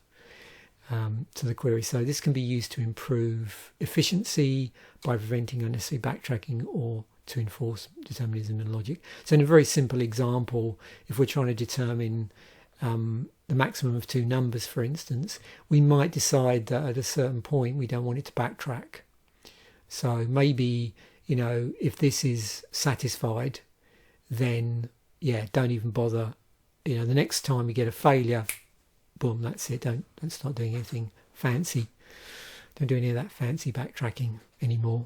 to the query. So this can be used to improve efficiency by preventing unnecessary backtracking or to enforce determinism and logic. So in a very simple example, if we're trying to determine the maximum of two numbers, for instance, we might decide that at a certain point we don't want it to backtrack. So maybe, if this is satisfied, then don't even bother. The next time you get a failure, boom, that's it. Don't start doing anything fancy. Don't do any of that fancy backtracking anymore.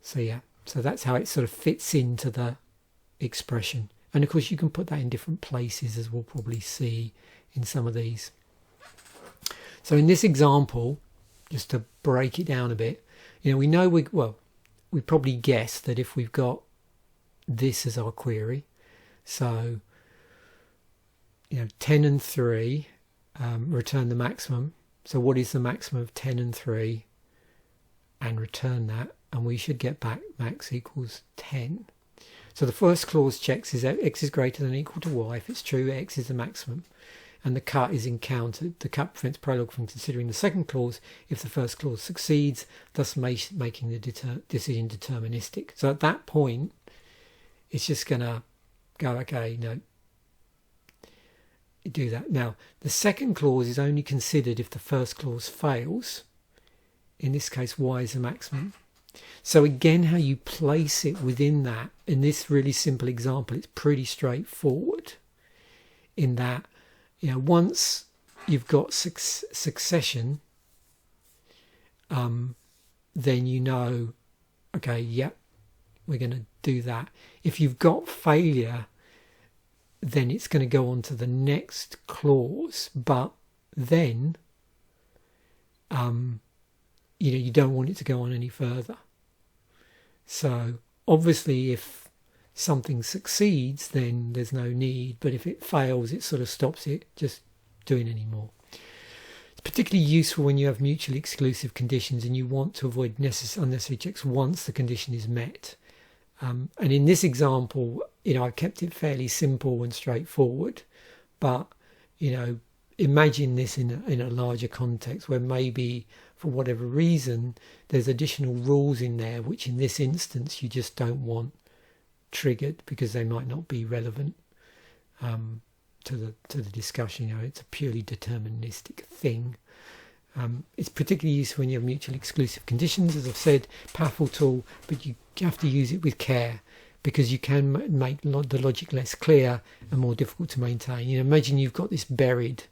So that's how it sort of fits into the expression. And of course you can put that in different places, as we'll probably see in some of these. So in this example, just to break it down a bit, we know we probably guess that if we've got this as our query, so 10 and 3 return the maximum. So what is the maximum of 10 and 3? And return that, and we should get back max equals 10. So the first clause checks is that x is greater than or equal to y. If it's true, x is the maximum, and the cut is encountered. The cut prevents Prolog from considering the second clause if the first clause succeeds, thus making the decision deterministic. So at that point, it's just going to go, okay, do that. Now, the second clause is only considered if the first clause fails. In this case, y is the maximum. So again, how you place it within that, in this really simple example, it's pretty straightforward in that, once you've got succession, then okay, we're going to do that. If you've got failure, then it's going to go on to the next clause, but then you don't want it to go on any further. So obviously if something succeeds, then there's no need, but if it fails, it sort of stops it just doing any more. It's particularly useful when you have mutually exclusive conditions and you want to avoid unnecessary checks once the condition is met. And in this example, I've kept it fairly simple and straightforward, but imagine this in a larger context where maybe for whatever reason there's additional rules in there which in this instance you just don't want triggered because they might not be relevant to the discussion. It's a purely deterministic thing. It's particularly useful when you have mutually exclusive conditions, as I've said, powerful tool, but you have to use it with care because you can make the logic less clear and more difficult to maintain. Imagine you've got this buried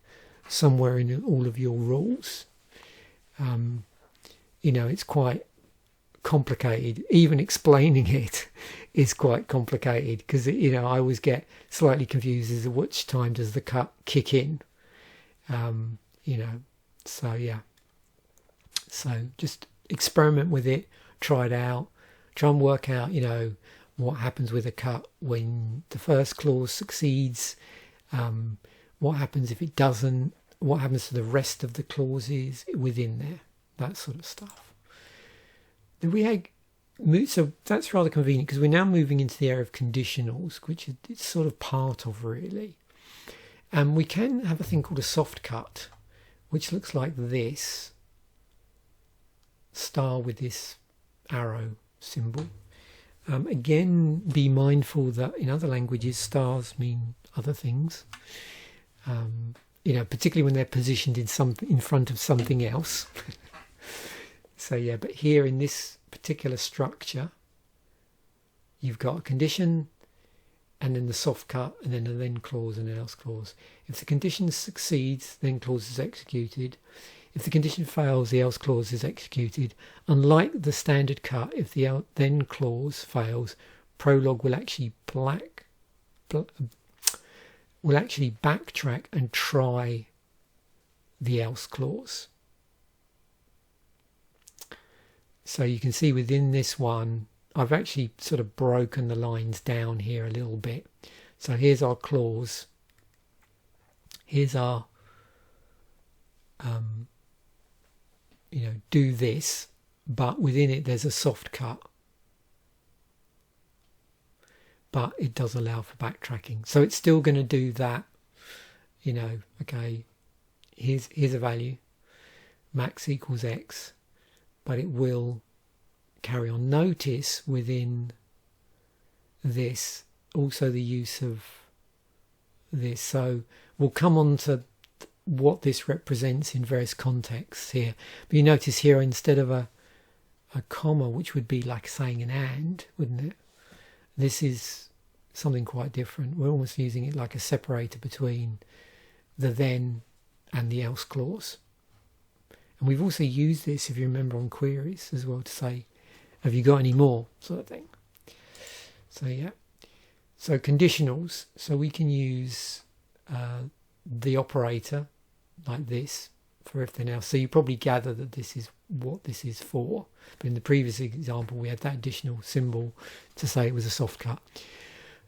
somewhere in all of your rules. It's quite complicated. Even explaining it is quite complicated because I always get slightly confused as to which time does the cut kick in. So just experiment with it, try it out, try and work out what happens with a cut when the first clause succeeds, what happens if it doesn't, what happens to the rest of the clauses within there, that sort of stuff. So that's rather convenient because we're now moving into the area of conditionals, which it's sort of part of really. And we can have a thing called a soft cut, which looks like this star with this arrow symbol. Again, be mindful that in other languages stars mean other things. Particularly when they're positioned in front of something else. But here in this particular structure, you've got a condition and then the soft cut and then a then clause and an else clause. If the condition succeeds, then clause is executed. If the condition fails, the else clause is executed. Unlike the standard cut, if the then clause fails, Prolog will actually backtrack and try the else clause. So you can see within this one, I've actually sort of broken the lines down here a little bit. So here's our clause. Here's our, do this, but within it there's a soft cut. but it does allow for backtracking. So it's still going to do that, okay, here's a value, max equals X, but it will carry on. Notice within this also the use of this. So we'll come on to what this represents in various contexts here. But you notice here, instead of a comma, which would be like saying an and, wouldn't it? This is something quite different. We're almost using it like a separator between the then and the else clause. And we've also used this, if you remember, on queries as well, to say, have you got any more, sort of thing. So yeah. So conditionals. So we can use the operator like this for if then else. So you probably gather that this is what this is for. But in the previous example, we had that additional symbol to say it was a soft cut.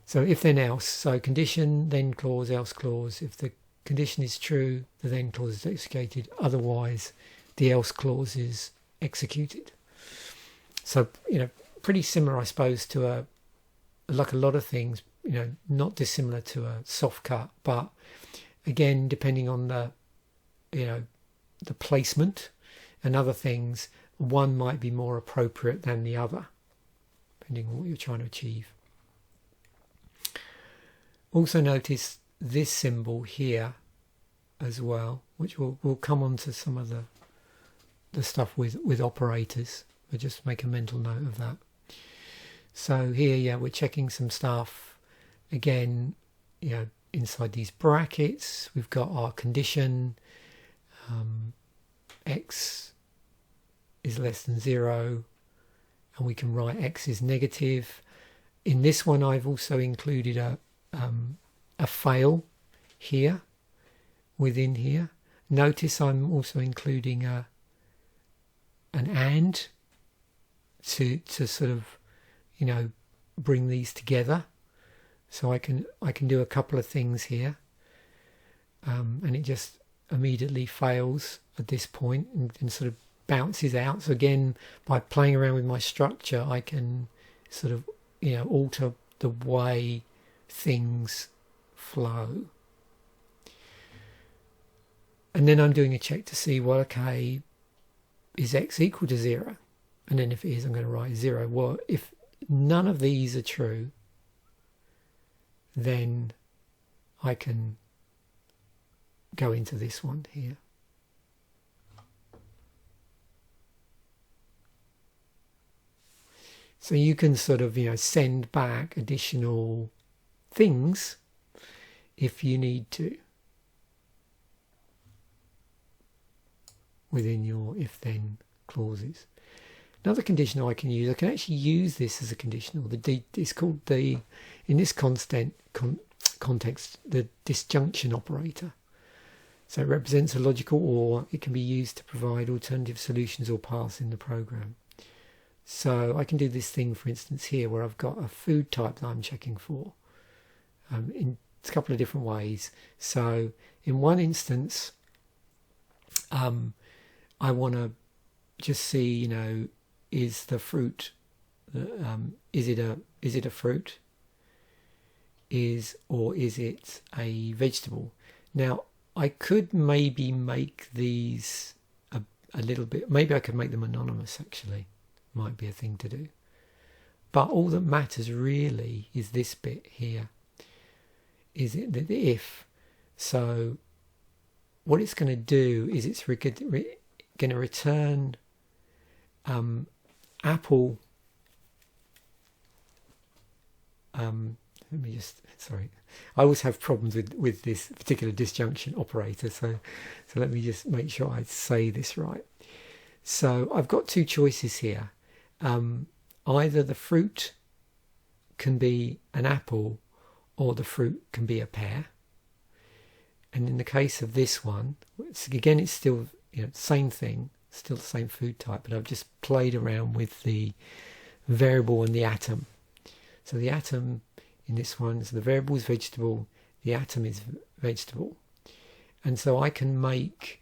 So if then else. So condition, then clause, else clause. If the condition is true, the then clause is executed. Otherwise, the else clause is executed. So, pretty similar, I suppose, to like a lot of things, not dissimilar to a soft cut, but again, depending on the placement and other things, one might be more appropriate than the other, depending on what you're trying to achieve. Also notice this symbol here as well, which we'll come on to some of the stuff with operators, but just make a mental note of that. So here, yeah, we're checking some stuff. Again, inside these brackets, we've got our condition, x is less than 0, and we can write x is negative. In this one, I've also included a fail here, within here. Notice I'm also including an and to sort of, bring these together. So I can do a couple of things here, and it just immediately fails at this point and sort of bounces out. So again, by playing around with my structure, I can sort of alter the way things flow. And then I'm doing a check to see, well, okay, is x equal to 0? And then if it is, I'm going to write 0. Well, if none of these are true, then I can go into this one here. So you can sort of, send back additional things if you need to within your if-then clauses. Another conditional I can use, I can actually use this as a conditional. It's called in this context, the disjunction operator. So it represents a logical or. It can be used to provide alternative solutions or paths in the program. So I can do this thing, for instance, here where I've got a food type that I'm checking for in a couple of different ways. So in one instance, I want to just see, is the fruit, is it a fruit? Or is it a vegetable? Now, I could maybe make these a little bit, maybe I could make them anonymous actually, might be a thing to do. But all that matters really is this bit here. Is it the if? So what it's going to do is it's going to return apple. Let me just, sorry, I always have problems with this particular disjunction operator, so let me just make sure I say this right. So I've got two choices here. Either the fruit can be an apple or the fruit can be a pear. And in the case of this one, again, it's still same thing, still the same food type, but I've just played around with the variable and the atom. So the atom in this one, so the variable is vegetable, the atom is vegetable. And so I can make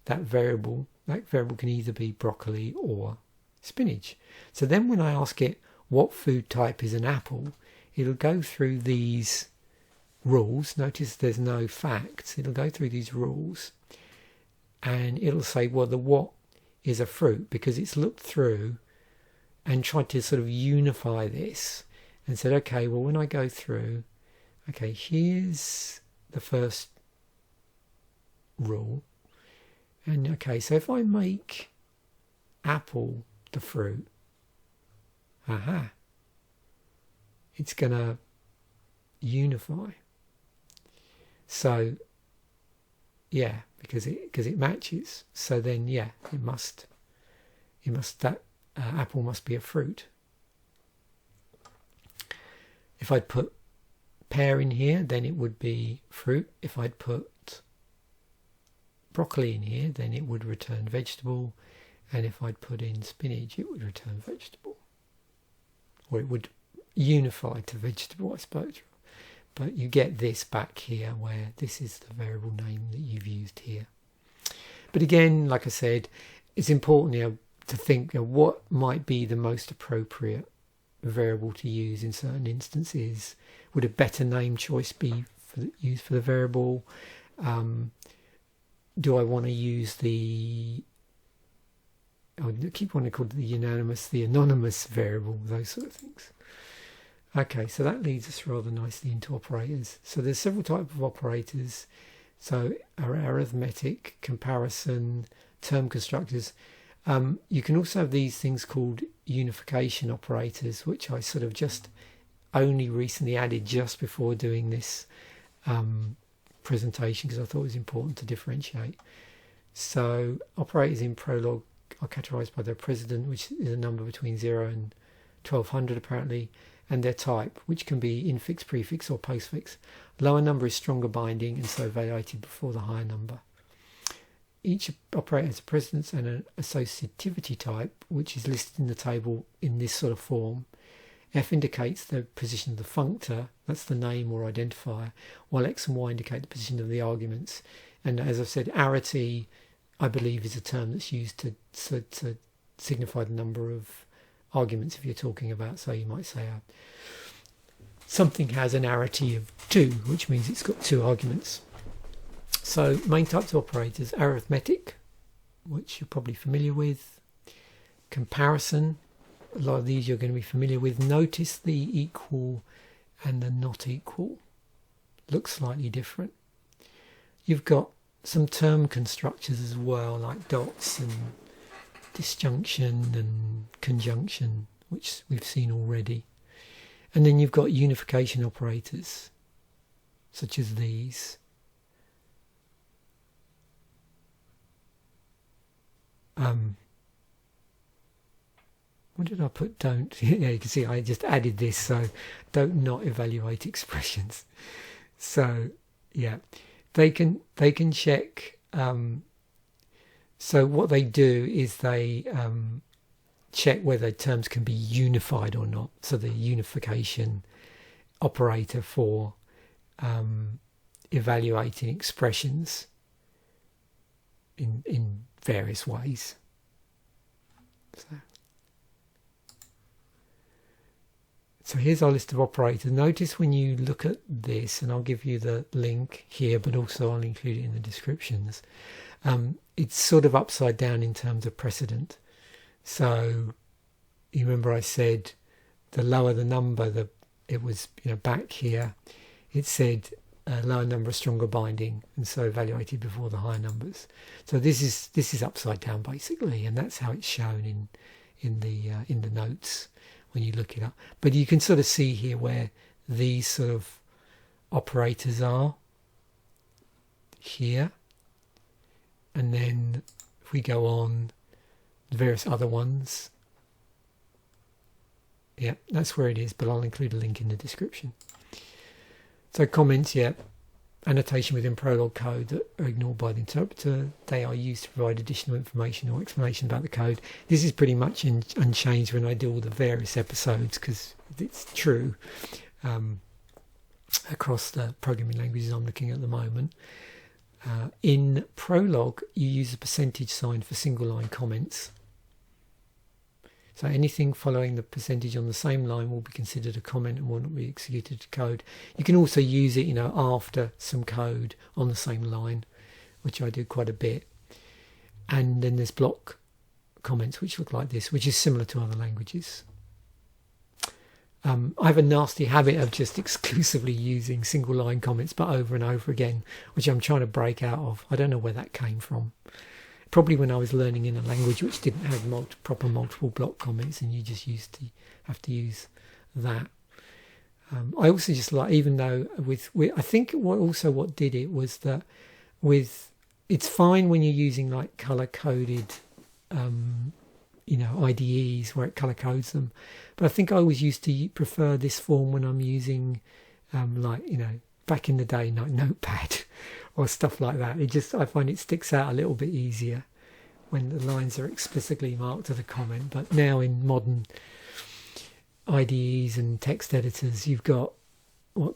that variable can either be broccoli or spinach. So then when I ask it what food type is an apple, it'll go through these rules. Notice there's no facts. It'll go through these rules and it'll say, well, the what is a fruit, because it's looked through and tried to sort of unify this and said, okay, well, when I go through, okay, here's the first rule. And okay, so if I make apple the fruit, it's going to unify. So yeah, because it matches. So then yeah, that apple must be a fruit. If I'd put pear in here, then it would be fruit. If I'd put broccoli in here, then it would return vegetable. And if I'd put in spinach, it would return vegetable. Or it would unify to vegetable, I suppose. But you get this back here where this is the variable name that you've used here. But again, like I said, it's important here to think of what might be the most appropriate variable to use in certain instances. Would a better name choice be used for the variable? Do I want to use I keep wanting to call it the anonymous variable, those sort of things. Okay, so that leads us rather nicely into operators. So there's several types of operators. So arithmetic, comparison, term constructors. You can also have these things called unification operators, which I sort of just only recently added just before doing this presentation, because I thought it was important to differentiate. So operators in Prolog are categorized by their precedent, which is a number between 0 and 1200 apparently, and their type, which can be infix, prefix or postfix. Lower number is stronger binding and so evaluated before the higher number. Each operator has a precedence and an associativity type, which is listed in the table in this sort of form. F indicates the position of the functor, that's the name or identifier, while X and Y indicate the position of the arguments. And as I've said, arity, I believe, is a term that's used to signify the number of arguments if you're talking about, so you might say something has an arity of 2, which means it's got 2 arguments. So main types of operators: arithmetic, which you're probably familiar with; comparison, a lot of these you're going to be familiar with. Notice the equal and the not equal look slightly different. You've got some term constructors as well, like dots and disjunction and conjunction, which we've seen already. And then you've got unification operators, such as these. What did I put? Don't. Yeah, you can see I just added this, so don't not evaluate expressions. So yeah, they can check. So what they do is they check whether terms can be unified or not. So the unification operator for evaluating expressions in various ways. So here's our list of operators. Notice when you look at this, and I'll give you the link here, but also I'll include it in the descriptions. It's sort of upside down in terms of precedent. So you remember I said the lower the number, it was back here. It said lower number is stronger binding, and so evaluated before the higher numbers. So this is upside down basically, and that's how it's shown in the notes when you look it up. But you can sort of see here where these sort of operators are here. And then if we go on, the various other ones, yeah, that's where it is, but I'll include a link in the description. So comments, yeah, annotation within Prolog code that are ignored by the interpreter. They are used to provide additional information or explanation about the code. This is pretty much unchanged when I do all the various episodes, because it's true across the programming languages I'm looking at the moment. In Prolog, you use a percentage sign for single line comments. So anything following the percentage on the same line will be considered a comment and will not be executed to code. You can also use it, after some code on the same line, which I do quite a bit. And then there's block comments, which look like this, which is similar to other languages. I have a nasty habit of just exclusively using single line comments, but over and over again, which I'm trying to break out of. I don't know where that came from. Probably when I was learning in a language which didn't have proper multiple block comments, and you just used to have to use that. I also just like, even though I think what did it was that it's fine when you're using like color coded IDEs where it color codes them, but I think I always used to prefer this form when I'm using back in the day, like Notepad or stuff like that. I find it sticks out a little bit easier when the lines are explicitly marked as a comment. But now in modern IDEs and text editors, you've got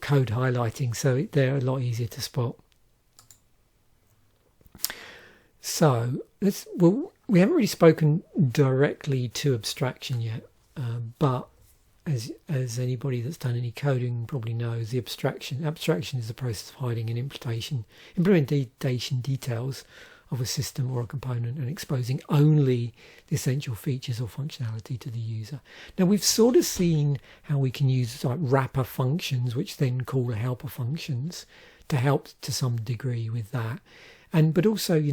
code highlighting, so they're a lot easier to spot. So we haven't really spoken directly to abstraction yet, but as anybody that's done any coding probably knows, the abstraction is the process of hiding an implementation details of a system or a component and exposing only the essential features or functionality to the user. Now we've sort of seen how we can use like wrapper functions, which then call helper functions, to help to some degree with that. But also,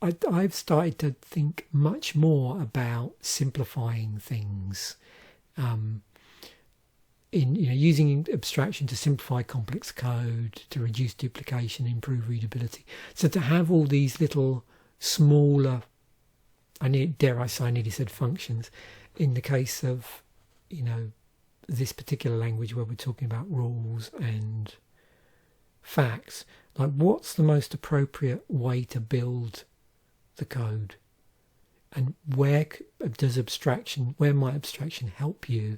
I've started to think much more about simplifying things, using abstraction to simplify complex code, to reduce duplication, improve readability. So to have all these little smaller, I nearly said functions, in the case of, this particular language where we're talking about rules and facts, like what's the most appropriate way to build the code, and where might abstraction help you?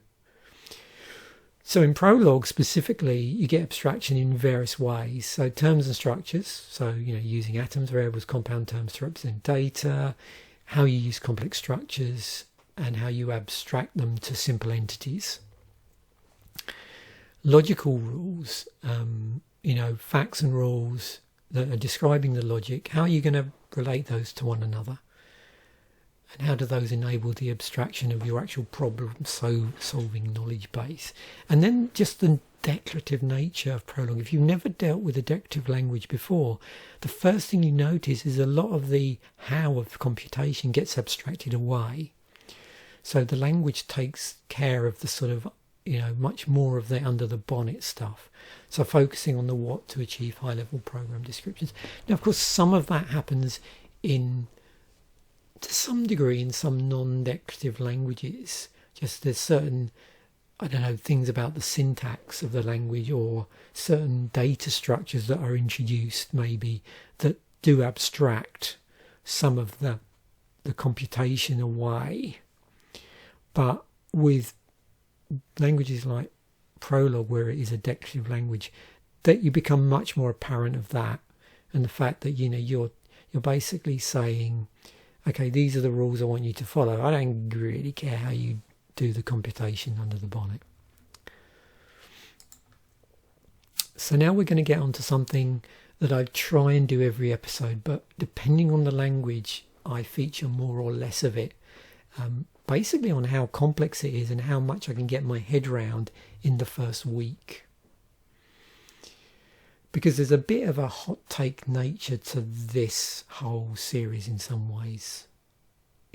So in Prolog specifically, you get abstraction in various ways. So terms and structures, so using atoms, variables, compound terms to represent data, how you use complex structures, and how you abstract them to simple entities. Logical rules, facts and rules that are describing the logic. How are you going to relate those to one another? And how do those enable the abstraction of your actual problem solving knowledge base? And then just the declarative nature of Prolog. If you've never dealt with a declarative language before, the first thing you notice is a lot of the how of computation gets abstracted away. So the language takes care of the sort of, much more of the under the bonnet stuff. So focusing on the what to achieve high level program descriptions. Now, of course, some of that happens to some degree in some non-declarative languages. Just there's certain, things about the syntax of the language or certain data structures that are introduced maybe that do abstract some of the computation away. But with languages like Prolog, where it is a declarative language, that you become much more apparent of that, and the fact that you're basically saying, okay, these are the rules I want you to follow. I don't really care how you do the computation under the bonnet. So now we're going to get onto something that I try and do every episode, but depending on the language, I feature more or less of it, basically on how complex it is and how much I can get my head around in the first week. Because there's a bit of a hot take nature to this whole series in some ways.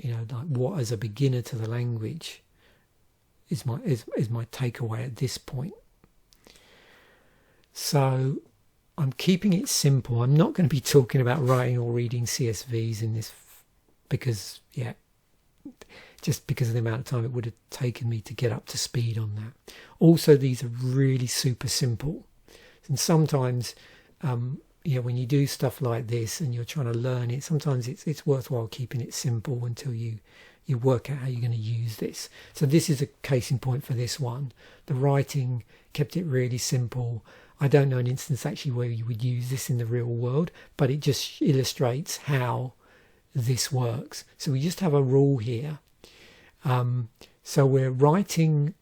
Like what as a beginner to the language is my takeaway at this point. So I'm keeping it simple. I'm not going to be talking about writing or reading CSVs in this just because of the amount of time it would have taken me to get up to speed on that. Also, these are really super simple. And sometimes, when you do stuff like this and you're trying to learn it, sometimes it's worthwhile keeping it simple until you work out how you're going to use this. So this is a case in point for this one. The writing kept it really simple. I don't know an instance actually where you would use this in the real world, but it just illustrates how this works. So we just have a rule here, So we're writing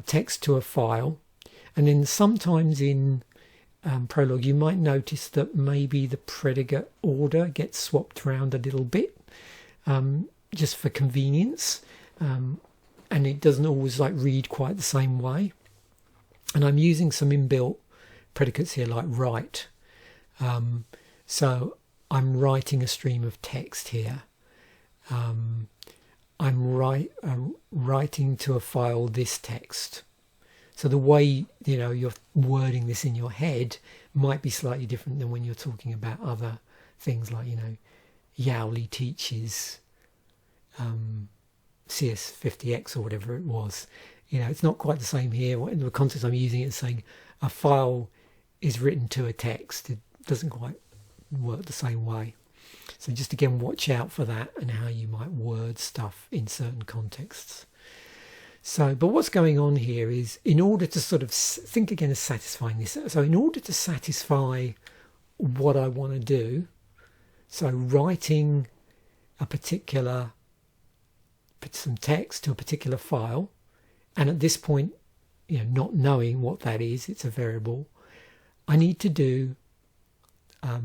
text to a file, and then sometimes in Prolog you might notice that maybe the predicate order gets swapped around a little bit, just for convenience, and it doesn't always like read quite the same way. And I'm using some inbuilt predicates here like write. So I'm writing a stream of text here. I'm writing to a file this text. So the way you're wording this in your head might be slightly different than when you're talking about other things like Yowli teaches CS50X or whatever it was. It's not quite the same here. In the context I'm using it as saying a file is written to a text. It doesn't quite work the same way. So just again, watch out for that and how you might word stuff in certain contexts. So, but what's going on here is, in order to sort of think again of satisfying this, so in order to satisfy what I want to do, so writing some text to a particular file, and at this point, not knowing what that is, it's a variable, I need to do,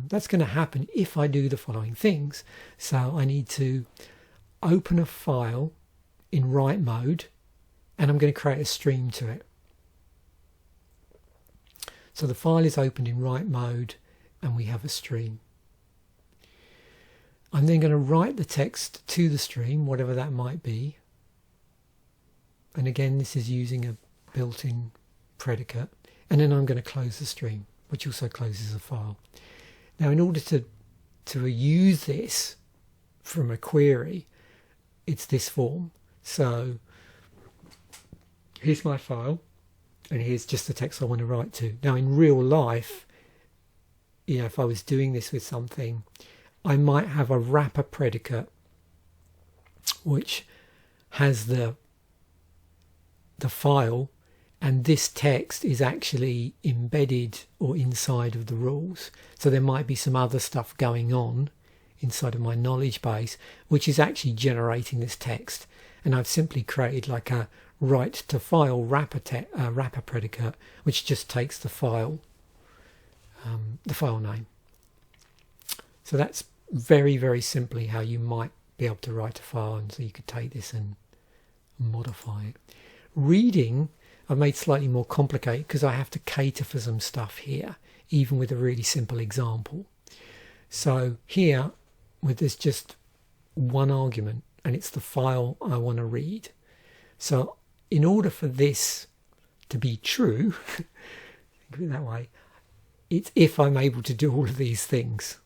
that's going to happen if I do the following things. So I need to open a file in write mode, and I'm going to create a stream to it. So the file is opened in write mode, and we have a stream. I'm then going to write the text to the stream, whatever that might be. And again, this is using a built-in predicate. And then I'm going to close the stream, which also closes the file. Now, in order to use this from a query, it's this form. So here's my file, and here's just the text I want to write to. Now, in real life, if I was doing this with something, I might have a wrapper predicate which has the file, and this text is actually embedded or inside of the rules. So there might be some other stuff going on inside of my knowledge base which is actually generating this text, and I've simply created like a write to file wrapper predicate which just takes the file name. So that's very, very simply how you might be able to write a file, and so you could take this and modify it. Reading I've made slightly more complicated because I have to cater for some stuff here, even with a really simple example. So here, there's just one argument, and it's the file I want to read. So in order for this to be true, think of it that way, it's if I'm able to do all of these things.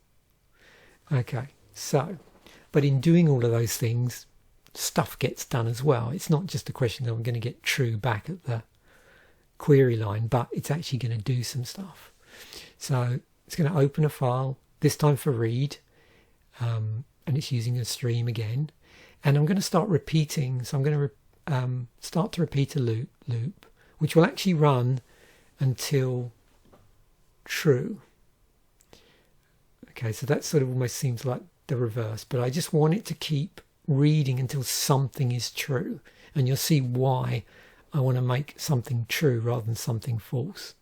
Okay, so, but in doing all of those things, stuff gets done as well. It's not just a question that I'm going to get true back at the query line, but it's actually going to do some stuff. So it's going to open a file, this time for read, and it's using a stream again. And I'm going to start repeating. So I'm going to start to repeat a loop, which will actually run until true. Okay, so that sort of almost seems like the reverse, but I just want it to keep reading until something is true. And you'll see why I want to make something true rather than something false.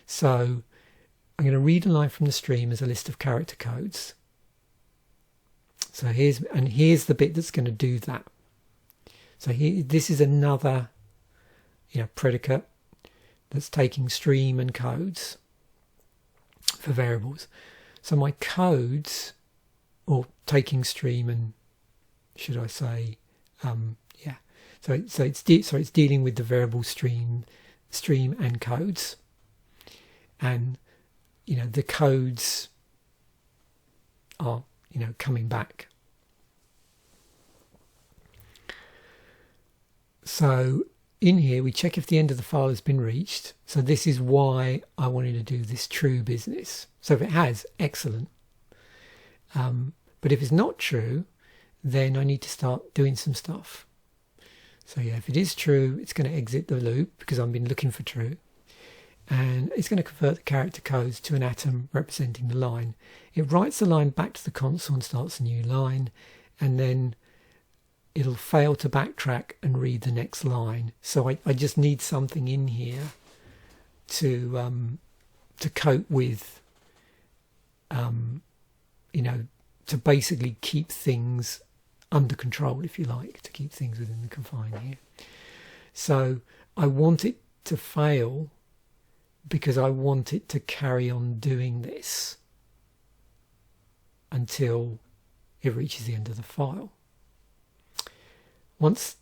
So I'm going to read a line from the stream as a list of character codes. So here's the bit that's going to do that. So this is another predicate that's taking stream and codes for variables. So my codes, or taking stream and, should I say, So it's dealing with the variable stream and codes, and the codes are coming back. So in here we check if the end of the file has been reached. So this is why I wanted to do this true business. So if it has, excellent. But if it's not true, then I need to start doing some stuff. So yeah, if it is true, it's going to exit the loop because I've been looking for true. And it's going to convert the character codes to an atom representing the line. It writes the line back to the console and starts a new line. And then it'll fail to backtrack and read the next line. So I just need something in here to cope with, to basically keep things under control, if you like, to keep things within the confine here. So I want it to fail because I want it to carry on doing this until it reaches the end of the file. Once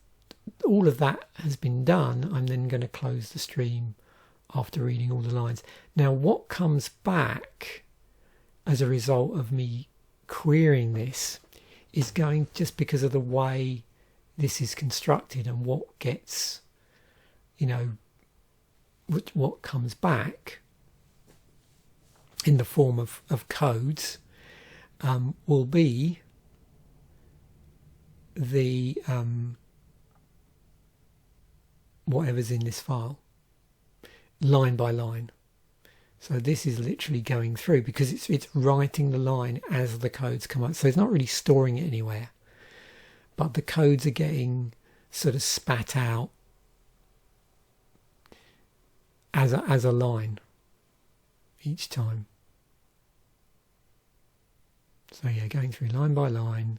all of that has been done, I'm then going to close the stream after reading all the lines. Now, what comes back as a result of me querying this is going, just because of the way this is constructed and what gets, what comes back in the form of codes, will be the whatever's in this file, line by line. So this is literally going through, because it's writing the line as the codes come up. So it's not really storing it anywhere, but the codes are getting sort of spat out as a line each time. So yeah, going through line by line,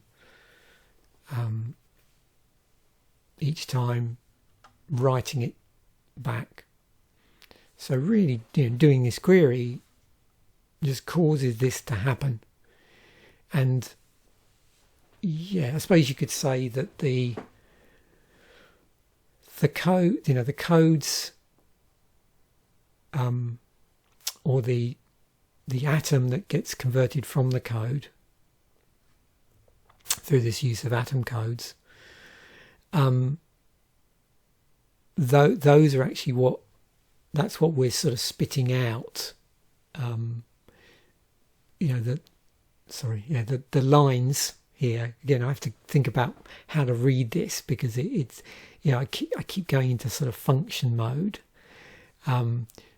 each time writing it back. So really, doing this query just causes this to happen. And yeah, I suppose you could say that the code, the codes, or the atom that gets converted from the code through this use of atom codes, those are actually that's what we're sort of spitting out. The lines here. Again, I have to think about how to read this, because it's I keep going into sort of function mode.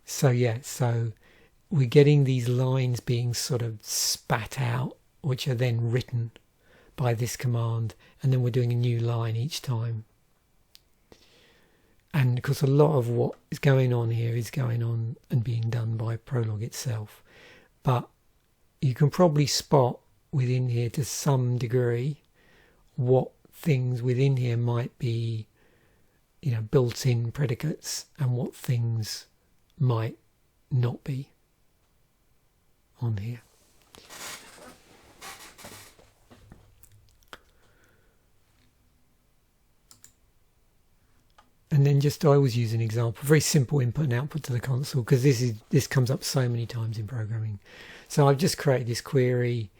So we're getting these lines being sort of spat out, which are then written by this command, and then we're doing a new line each time. And of course, a lot of what is going on here is going on and being done by Prolog itself. But you can probably spot within here to some degree what things within here might be, built-in predicates, and what things might not be on here. And then I always use an example, very simple input and output to the console, because this comes up so many times in programming. So I've just created this query,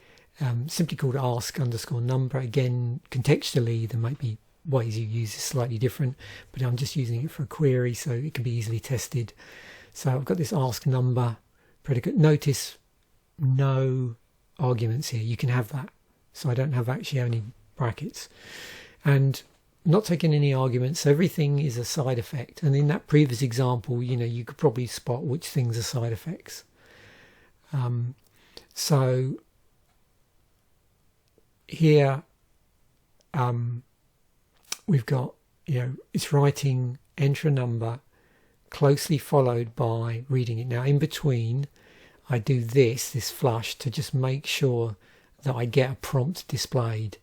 simply called ask_number. Again, contextually, there might be ways you use this slightly different, but I'm just using it for a query so it can be easily tested. So I've got this ask number predicate. Notice no arguments here. You can have that. So I don't have actually any brackets. And not taking any arguments, so everything is a side effect. And in that previous example, you could probably spot which things are side effects. So here we've got, it's writing enter a number, closely followed by reading it. Now in between, I do this flush to just make sure that I get a prompt displayed.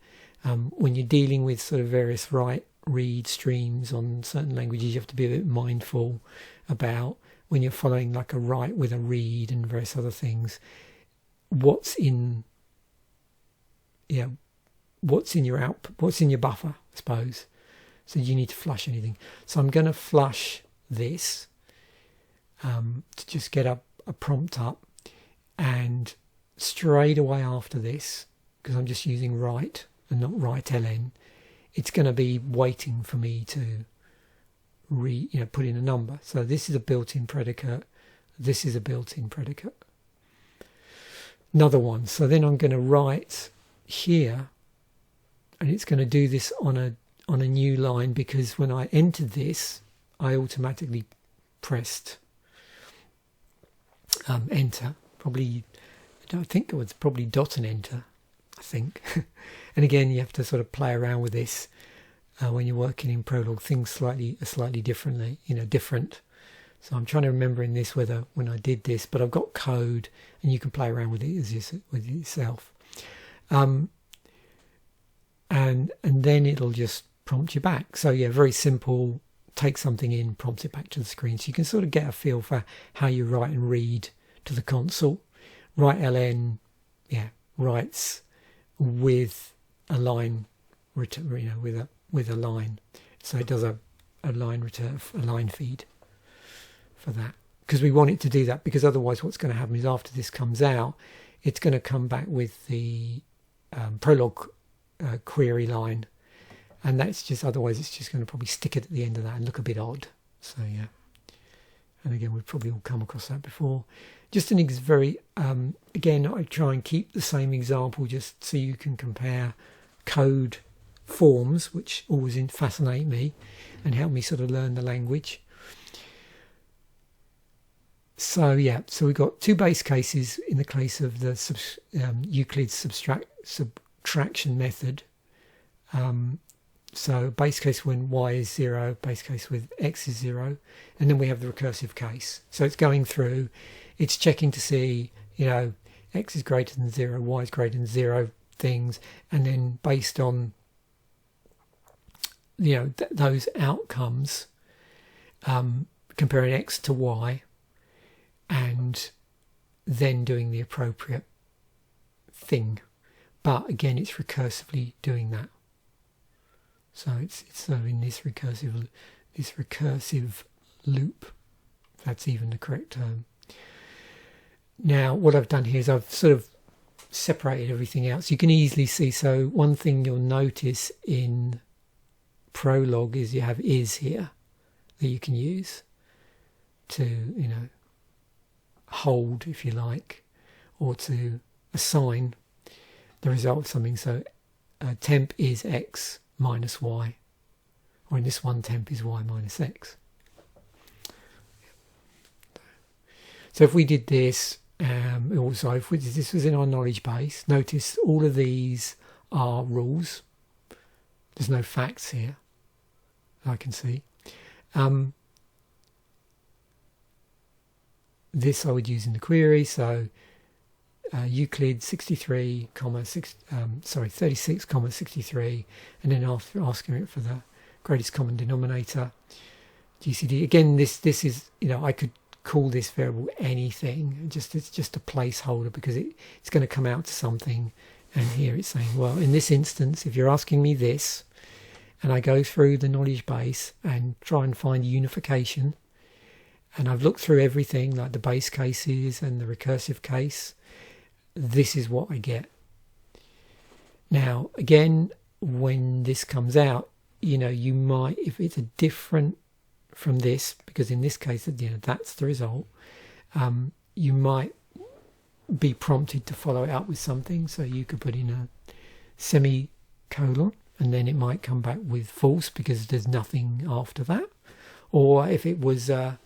When you're dealing with sort of various write-read streams on certain languages, you have to be a bit mindful about, when you're following like a write with a read and various other things, what's in your output, what's in your buffer, I suppose. So you need to flush anything. So I'm going to flush this to just get a prompt up, and straight away after this, because I'm just using write and not write-ln, it's going to be waiting for me to put in a number. So this is a built-in predicate. This is a built-in predicate. Another one. So then I'm going to write here, and it's going to do this on a new line, because when I entered this, I automatically pressed enter. Probably, I think it was probably dot and enter, I think. And again, you have to sort of play around with this. when you're working in Prolog, things slightly differently, different. So I'm trying to remember in this whether when I did this, but I've got code and you can play around with it with yourself. And then it'll just prompt you back. So yeah, very simple. Take something in, prompts it back to the screen. So you can sort of get a feel for how you write and read to the console. Write ln, writes with a line, with a line. So it does a line return, a line feed for that, because we want it to do that, because otherwise what's going to happen is after this comes out, it's going to come back with the Prolog query line, and that's just, otherwise it's just going to probably stick it at the end of that and look a bit odd. So yeah, and again, we've probably all come across that before. Just an very again, I try and keep the same example just so you can compare code forms, which always fascinate me and help me sort of learn the language. So yeah, so we've got two base cases in the case of the Euclid's subtraction method. So base case when y is 0, base case with x is 0, and then we have the recursive case. So it's going through, it's checking to see, x is greater than 0, y is greater than 0 things, and then based on those outcomes, comparing x to y, and then doing the appropriate thing. But again, it's recursively doing that. So it's so in this recursive loop, if that's even the correct term. Now, what I've done here is I've sort of separated everything out, so you can easily see. So one thing you'll notice in Prolog is you have is here that you can use to, hold, if you like, or to assign the result of something. So temp is x minus y, or in this one temp is y minus x. So if we did this, also if this was in our knowledge base, notice all of these are rules. There's no facts here, I can see. This I would use in the query. So Euclid 36,63, and then after asking it for the greatest common denominator, GCD. Again, this is, I could call this variable anything. It's just a placeholder, because it's going to come out to something. And here it's saying, well, in this instance, if you're asking me this, and I go through the knowledge base and try and find unification, and I've looked through everything, like the base cases and the recursive case, this is what I get. Now, again, when this comes out, you might, if it's a different from this, because in this case, that's the result, you might be prompted to follow it up with something. So you could put in a semicolon, and then it might come back with false because there's nothing after that. Or if it was a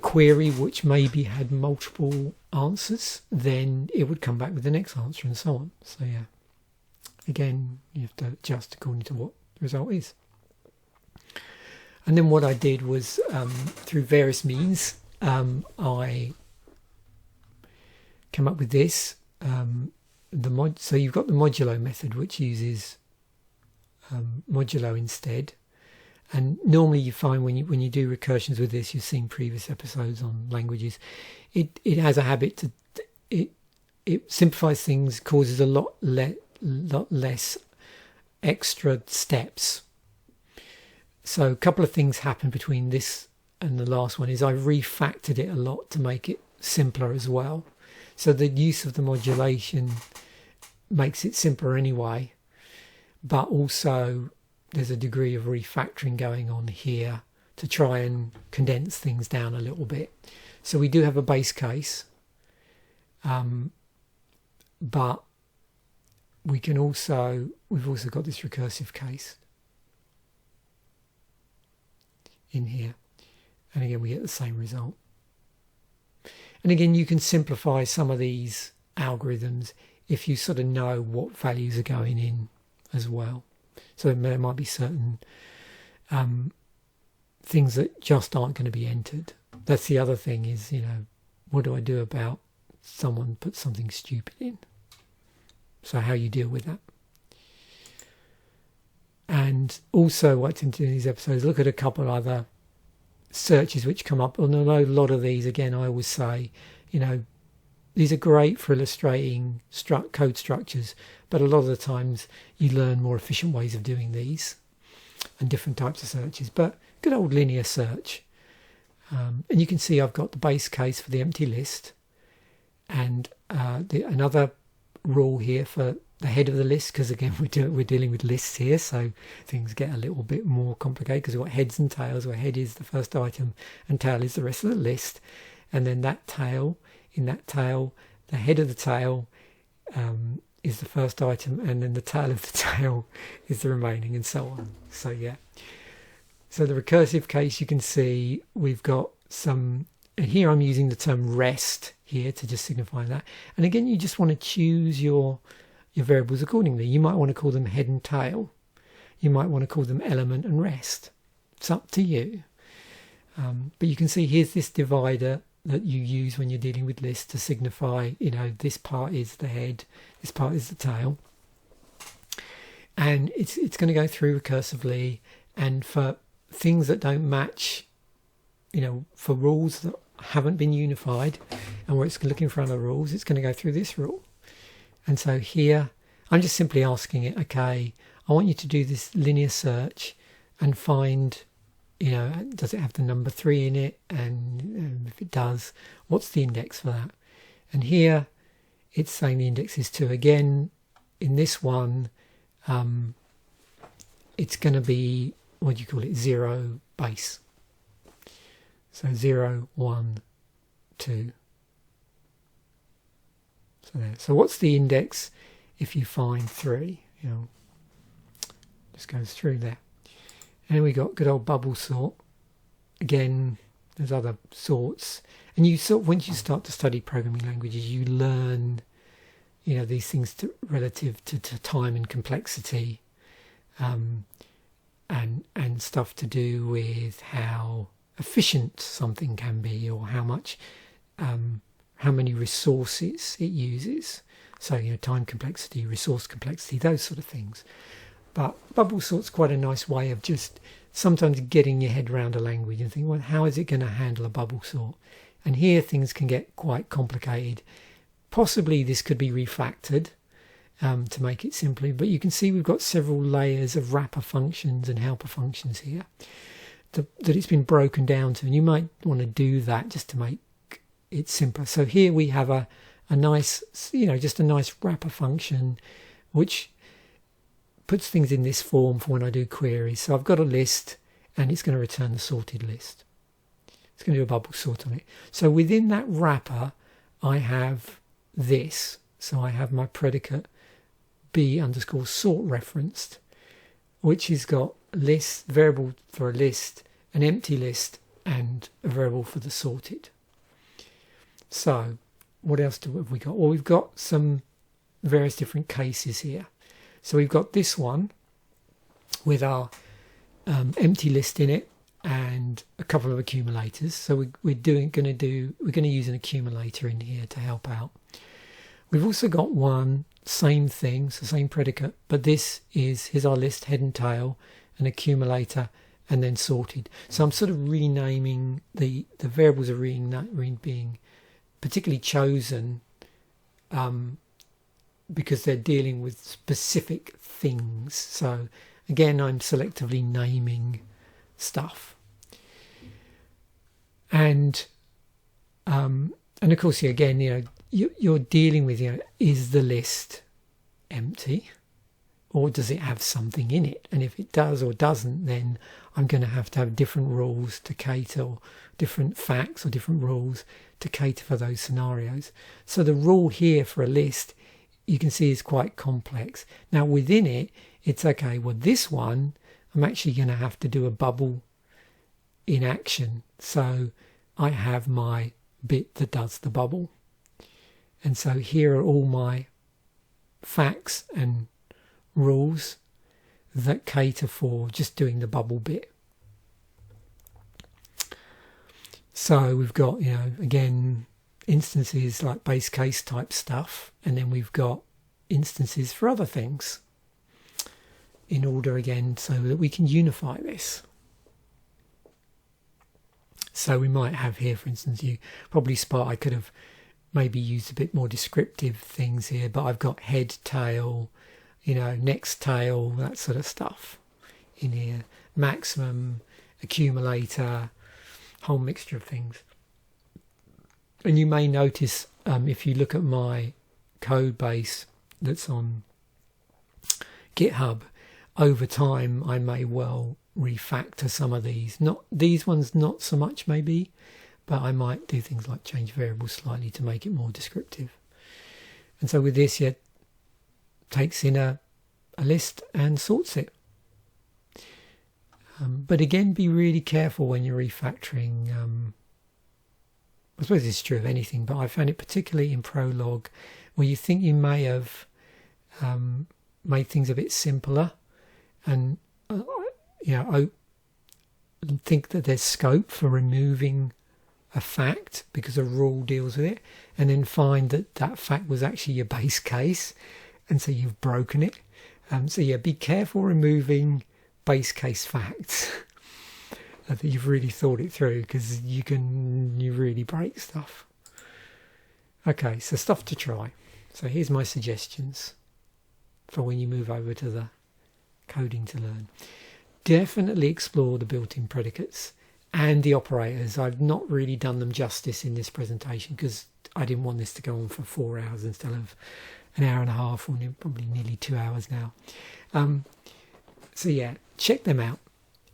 query which maybe had multiple answers, then it would come back with the next answer, and so on. So yeah, again, you have to adjust according to what the result is. And then what I did was, through various means, I came up with this. So you've got the modulo method, which uses modulo instead. And normally you find when you do recursions with this, you've seen previous episodes on languages, it has a habit to it simplifies things, causes a lot less extra steps. So a couple of things happen between this and the last one is I refactored it a lot to make it simpler as well. So the use of the modulation makes it simpler anyway, but also there's a degree of refactoring going on here to try and condense things down a little bit. So we do have a base case, but we've also got this recursive case in here, and again we get the same result. And again, you can simplify some of these algorithms if you sort of know what values are going in as well. So there might be certain things that just aren't going to be entered. That's the other thing is, what do I do about someone puts something stupid in? So how you deal with that. And also what's into these episodes, look at a couple of other searches which come up. And I know a lot of these, again, I always say, these are great for illustrating code structures, but a lot of the times you learn more efficient ways of doing these and different types of searches. But good old linear search. And you can see I've got the base case for the empty list and another rule here for the head of the list, because again we're dealing with lists here, so things get a little bit more complicated because we've got heads and tails, where head is the first item and tail is the rest of the list, and then that tail, the head of the tail is the first item, and then the tail of the tail is the remaining, and so on. So yeah, so the recursive case, you can see we've got some, and here I'm using the term rest here to just signify that, and again you just want to choose your variables accordingly. You might want to call them head and tail. You might want to call them element and rest. It's up to you. But you can see here's this divider that you use when you're dealing with lists to signify, this part is the head, this part is the tail. And it's going to go through recursively, and for things that don't match, for rules that haven't been unified and where it's looking for other rules, it's going to go through this rule. And so here, I'm just simply asking it, okay, I want you to do this linear search and find, does it have the number 3 in it? And if it does, what's the index for that? And here, it's saying the index is 2. Again, in this one, it's going to be, 0 base. So 0, 1, 2. So what's the index if you find 3? Just goes through there. And we got good old bubble sort. Again, there's other sorts. And once you start to study programming languages, you learn, these things relative to time and complexity, and stuff to do with how efficient something can be, or how many resources it uses. So, time complexity, resource complexity, those sort of things. But bubble sort's quite a nice way of just sometimes getting your head around a language and think, well, how is it going to handle a bubble sort? And here things can get quite complicated. Possibly this could be refactored to make it simpler, but you can see we've got several layers of wrapper functions and helper functions here that it's been broken down to, and you might want to do that just to make it's simpler. So here we have a nice, just a nice wrapper function which puts things in this form for when I do queries. So I've got a list and it's going to return the sorted list. It's going to do a bubble sort on it. So within that wrapper I have this. So I have my predicate b_sort referenced, which has got list, variable for a list, an empty list, and a variable for the sorted. So what else have we got? Well, we've got some various different cases here. So we've got this one with our empty list in it and a couple of accumulators. So we're going to use an accumulator in here to help out. We've also got one same thing, so same predicate, but here's our list, head and tail, an accumulator, and then sorted. So I'm sort of renaming the variables are being particularly chosen because they're dealing with specific things. So again, I'm selectively naming stuff, and of course, again, you're dealing with, is the list empty, or does it have something in it? And if it does or doesn't, then I'm going to have different rules to cater, or different facts or different rules to cater for those scenarios. So the rule here for a list, you can see, is quite complex. Now within it, it's okay, well this one, I'm actually going to have to do a bubble in action. So I have my bit that does the bubble. And so here are all my facts and rules that cater for just doing the bubble bit. So we've got, again, instances like base case type stuff, and then we've got instances for other things in order, again, so that we can unify this. So we might have here, for instance, you probably spot I could have maybe used a bit more descriptive things here, but I've got head, tail, next tail, that sort of stuff in here. Maximum, accumulator, whole mixture of things. And you may notice if you look at my code base that's on GitHub, over time I may well refactor some of these. Not these ones, not so much maybe, but I might do things like change variables slightly to make it more descriptive. And so with this, it takes in a list and sorts it. But again, be really careful when you're refactoring. I suppose it's true of anything, but I found it particularly in Prolog, where you think you may have made things a bit simpler, and think that there's scope for removing a fact because a rule deals with it, and then find that that fact was actually your base case, and so you've broken it. So yeah, be careful removing base case facts. That you've really thought it through, because you really break stuff. Okay, so stuff to try. So here's my suggestions for when you move over to the coding to learn. Definitely explore the built-in predicates and the operators. I've not really done them justice in this presentation because I didn't want this to go on for 4 hours instead of an hour and a half, or probably nearly 2 hours now. So yeah, check them out.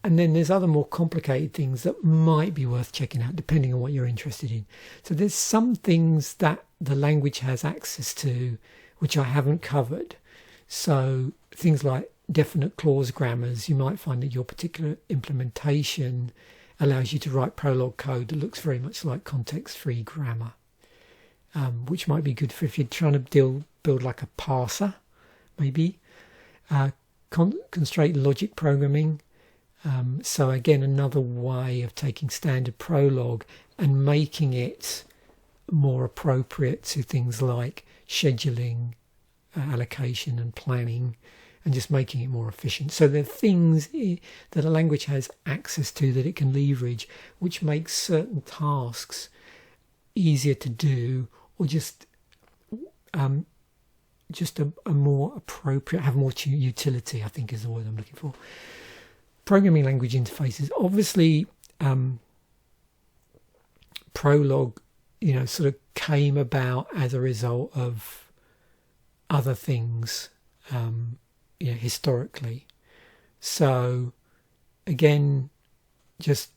And then there's other more complicated things that might be worth checking out depending on what you're interested in. So there's some things that the language has access to which I haven't covered. So things like definite clause grammars, you might find that your particular implementation allows you to write Prolog code that looks very much like context-free grammar, which might be good for if you're trying to build like a parser, maybe. Constraint logic programming. So again, another way of taking standard Prolog and making it more appropriate to things like scheduling, allocation and planning, and just making it more efficient. So there are things that a language has access to that it can leverage, which makes certain tasks easier to do, or just a more appropriate, have more utility, I think is the word I'm looking for. Programming language interfaces. Obviously, Prolog, sort of came about as a result of other things, historically. So, again, just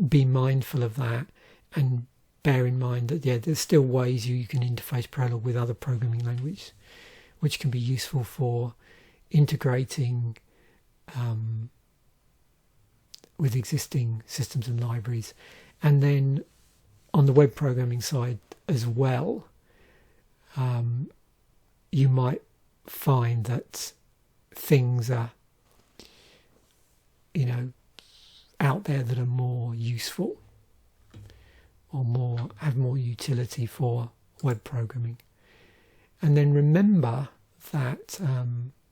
be mindful of that, and bear in mind that there's still ways you can interface Prolog with other programming languages, which can be useful for integrating with existing systems and libraries. And then on the web programming side as well, you might find that things are out there that are more useful or have more utility for web programming. And then remember that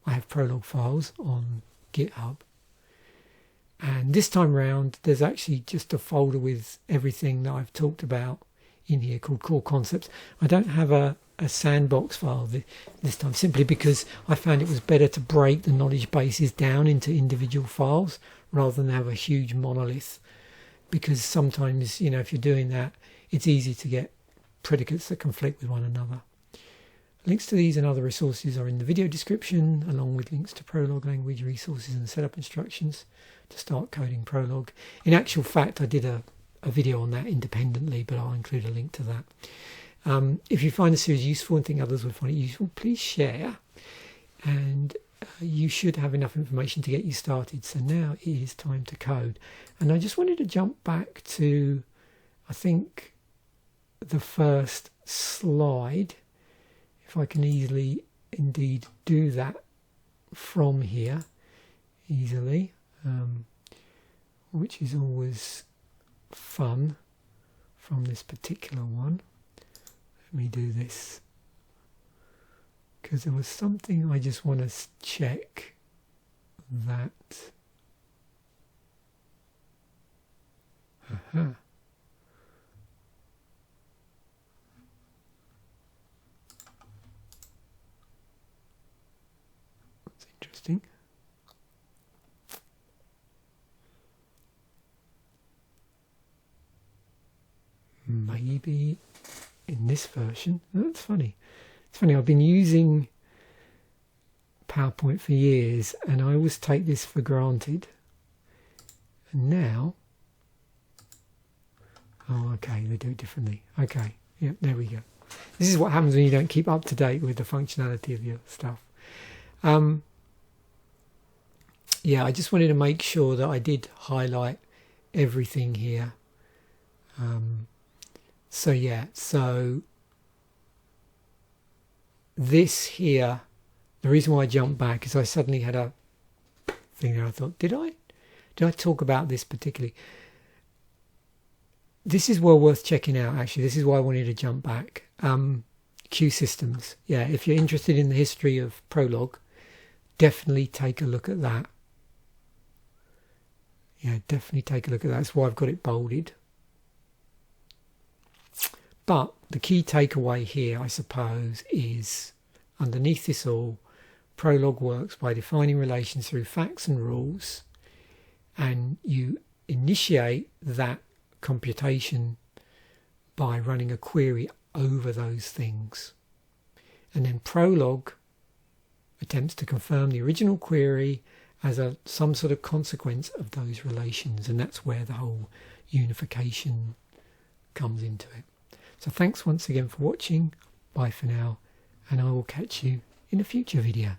I have Prolog files on GitHub. And this time round, there's actually just a folder with everything that I've talked about in here called Core Concepts. I don't have a sandbox file this time, simply because I found it was better to break the knowledge bases down into individual files rather than have a huge monolith. Because sometimes, if you're doing that, it's easy to get predicates that conflict with one another. Links to these and other resources are in the video description, along with links to Prolog language resources and setup instructions to start coding Prolog. In actual fact, I did a video on that independently, but I'll include a link to that. If you find the series useful and think others would find it useful, please share. And you should have enough information to get you started. So now it is time to code. And I just wanted to jump back to, I think, the first slide. If I can easily indeed do that from here. easily, which is always fun from this particular one. Let me do this, because there was something I just want to check that. That's interesting. Maybe in this version. That's funny. It's funny, I've been using PowerPoint for years and I always take this for granted. And now, oh, okay, they do it differently. Okay, yeah, there we go. This is what happens when you don't keep up to date with the functionality of your stuff. Yeah, I just wanted to make sure that I did highlight everything here. So yeah, so this here, the reason why I jumped back is I suddenly had a thing there. I thought, did I talk about this particularly? This is well worth checking out, actually. This is why I wanted to jump back. Q systems. Yeah, if you're interested in the history of Prolog, definitely take a look at that. Yeah, definitely take a look at that. That's why I've got it bolded. But the key takeaway here, I suppose, is underneath this all, Prolog works by defining relations through facts and rules, and you initiate that computation by running a query over those things. And then Prolog attempts to confirm the original query as some sort of consequence of those relations, and that's where the whole unification comes into it. So thanks once again for watching. Bye for now, and I will catch you in a future video.